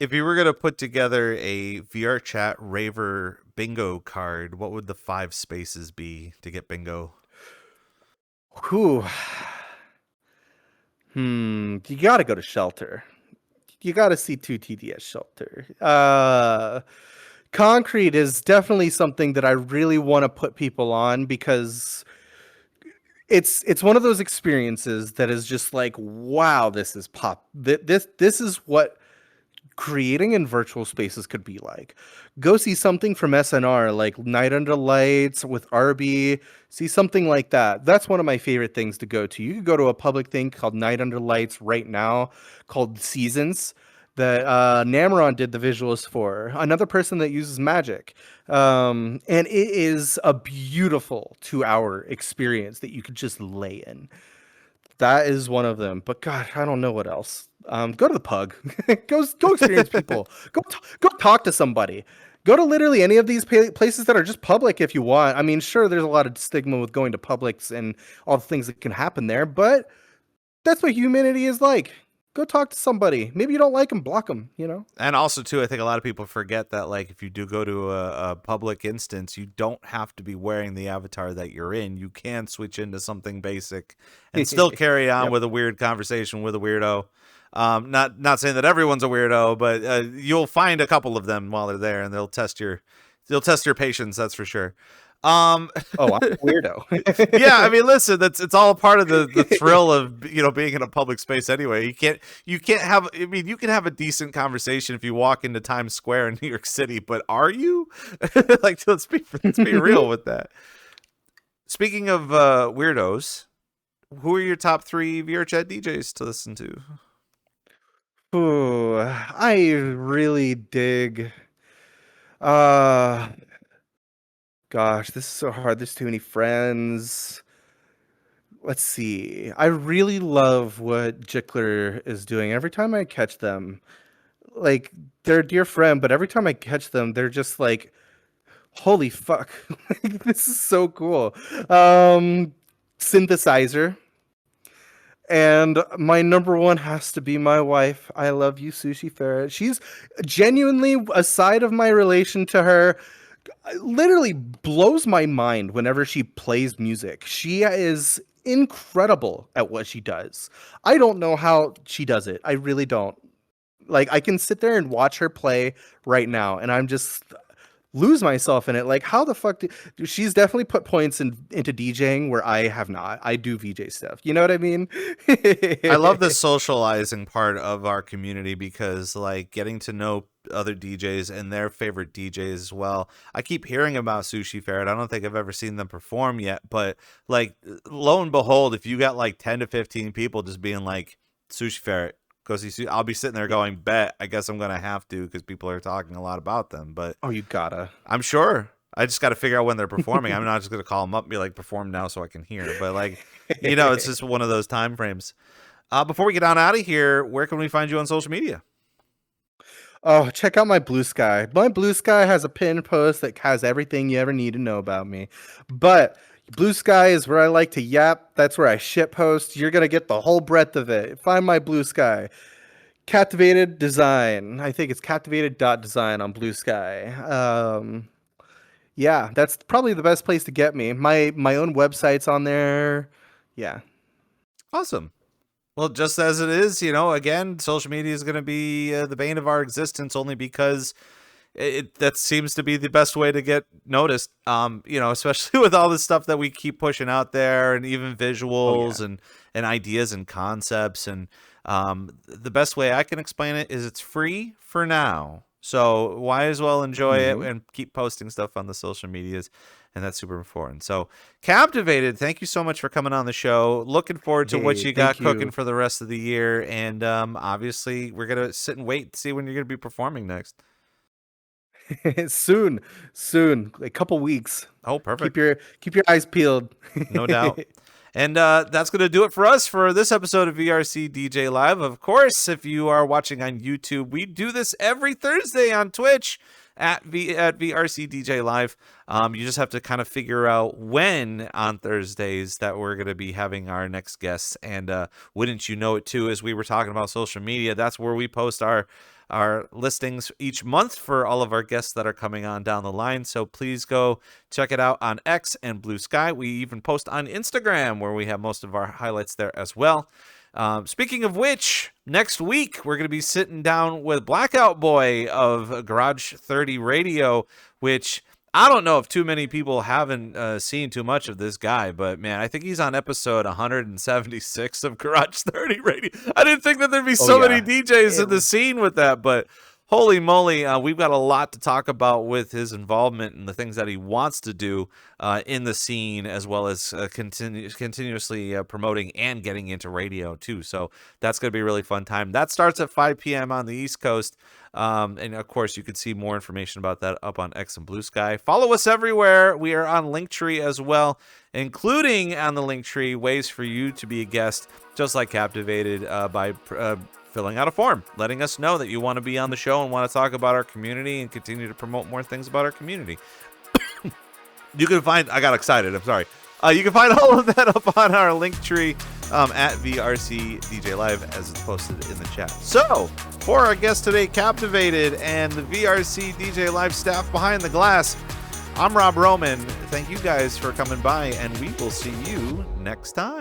If you were going to put together a VR chat raver bingo card, what would the 5 spaces be to get bingo? Whew. You got to go to Shelter. You got to see 2TDS Shelter. Concrete is definitely something that I really want to put people on because it's one of those experiences that is just like, wow, this is pop. This is what creating in virtual spaces could be like. Go see something from SNR like Night Under Lights with RB. See something like that. That's one of my favorite things to go to. You could go to a public thing called Night Under Lights right now called Seasons that Namron did the visuals for. Another person that uses magic. And it is a beautiful 2 hour experience that you could just lay in. That is one of them. But God, I don't know what else. Go to the pug. Go experience people. Go talk to somebody. Go to literally any of these places that are just public if you want. I mean, sure, there's a lot of stigma with going to Publix and all the things that can happen there, but that's what humanity is like. Go talk to somebody. Maybe you don't like them, block them, you know? And also, too, I think a lot of people forget that, like, if you do go to a public instance, you don't have to be wearing the avatar that you're in. You can switch into something basic and still carry on Yep. with a weird conversation with a weirdo. Not saying that everyone's a weirdo, but you'll find a couple of them while they're there, and they'll test your patience. That's for sure. Um, Oh, I'm a yeah, I weirdo. mean, listen, it's all a part of the thrill of being in a public space anyway. You can't have. I mean, you can have a decent conversation if you walk into Times Square in New York City, but are you? Like, let's be real with that. Speaking of weirdos, who are your top 3 VRChat DJs to listen to? Ooh, I really dig. Uh, Gosh, this is so hard. There's too many friends. Let's see. I really love what Jickler is doing. Every time I catch them, like they're a dear friend, but every time I catch them, they're just like, holy fuck. Like, this is so cool. Um Synthesizer. And my number one has to be my wife. I love you, Sushi Ferret. She's genuinely, aside of my relation to her, literally blows my mind whenever she plays music. She is incredible at what she does. I don't know how she does it. I really don't. Like I can sit there and watch her play right now and I'm just lose myself in it. Like how the fuck she's definitely put points into DJing where I have not. I do VJ stuff. You know what I mean? I love the socializing part of our community because, like, getting to know other DJs and their favorite DJs as well. I keep hearing about Sushi Ferret. I don't think I've ever seen them perform yet, but like, lo and behold, if you got like 10 to 15 people just being like, Sushi Ferret, go see I'll be sitting there going, bet, I guess I'm going to have to because people are talking a lot about them, but Oh, you gotta. I'm sure. I just got to figure out when they're performing. I'm not just going to call them up and be like, perform now so I can hear. But like, it's just one of those time frames. Before we get on out of here, where can we find you on social media? Oh, check out my Blue Sky. My Blue Sky has a pinned post that has everything you ever need to know about me. But Blue Sky is where I like to yap. That's where I shit post. You're gonna get the whole breadth of it. Find my Blue Sky. Captivated Design. I think it's captivated.design on Blue Sky. Yeah, that's probably the best place to get me. My own website's on there. Yeah. Awesome. Well, just as it is, again, social media is going to be the bane of our existence only because that seems to be the best way to get noticed. Especially with all the stuff that we keep pushing out there and even Oh yeah. visuals and ideas and concepts. And the best way I can explain it is it's free for now. So why as well enjoy it Mhm. and keep posting stuff on the social medias. And that's super important. So, Captivated, thank you so much for coming on the show. Looking forward to what Hey, you got thank cooking you. for the rest of the year. And obviously, we're going to sit and wait to see when you're going to be performing next. Soon, soon, a couple weeks. Oh, Keep perfect. your eyes peeled. No doubt. And that's going to do it for us for this episode of VRC DJ Live. Of course, if you are watching on YouTube, we do this every Thursday on Twitch at VRC DJ Live. You just have to kind of figure out when on Thursdays that we're going to be having our next guests. And wouldn't you know it too, as we were talking about social media, that's where we post our listings each month for all of our guests that are coming on down the line. So please go check it out on X and Blue Sky. We even post on Instagram where we have most of our highlights there as well. Speaking of which, next week we're going to be sitting down with Blackout Boy of Garage 30 Radio, which I don't know if too many people haven't seen too much of this guy, but man, I think he's on episode 176 of Garage 30 Radio. I didn't think that there'd be Oh so many yeah. DJs in the scene with that, but holy moly, we've got a lot to talk about with his involvement and the things that he wants to do in the scene, as well as continuously promoting and getting into radio too. So that's going to be a really fun time. That starts at 5 p.m. on the East Coast. And of course, you can see more information about that up on X and Blue Sky. Follow us everywhere. We are on Linktree as well, including on the Linktree ways for you to be a guest, just like Captivated, by filling out a form, letting us know that you want to be on the show and want to talk about our community and continue to promote more things about our community. You can find, I got excited, I'm sorry. You can find all of that up on our Linktree at VRCDJLIVE as it's posted in the chat. So, for our guest today, Captivated, and the VRC DJ Live staff behind the glass, I'm Rob Roman. Thank you guys for coming by, and we will see you next time.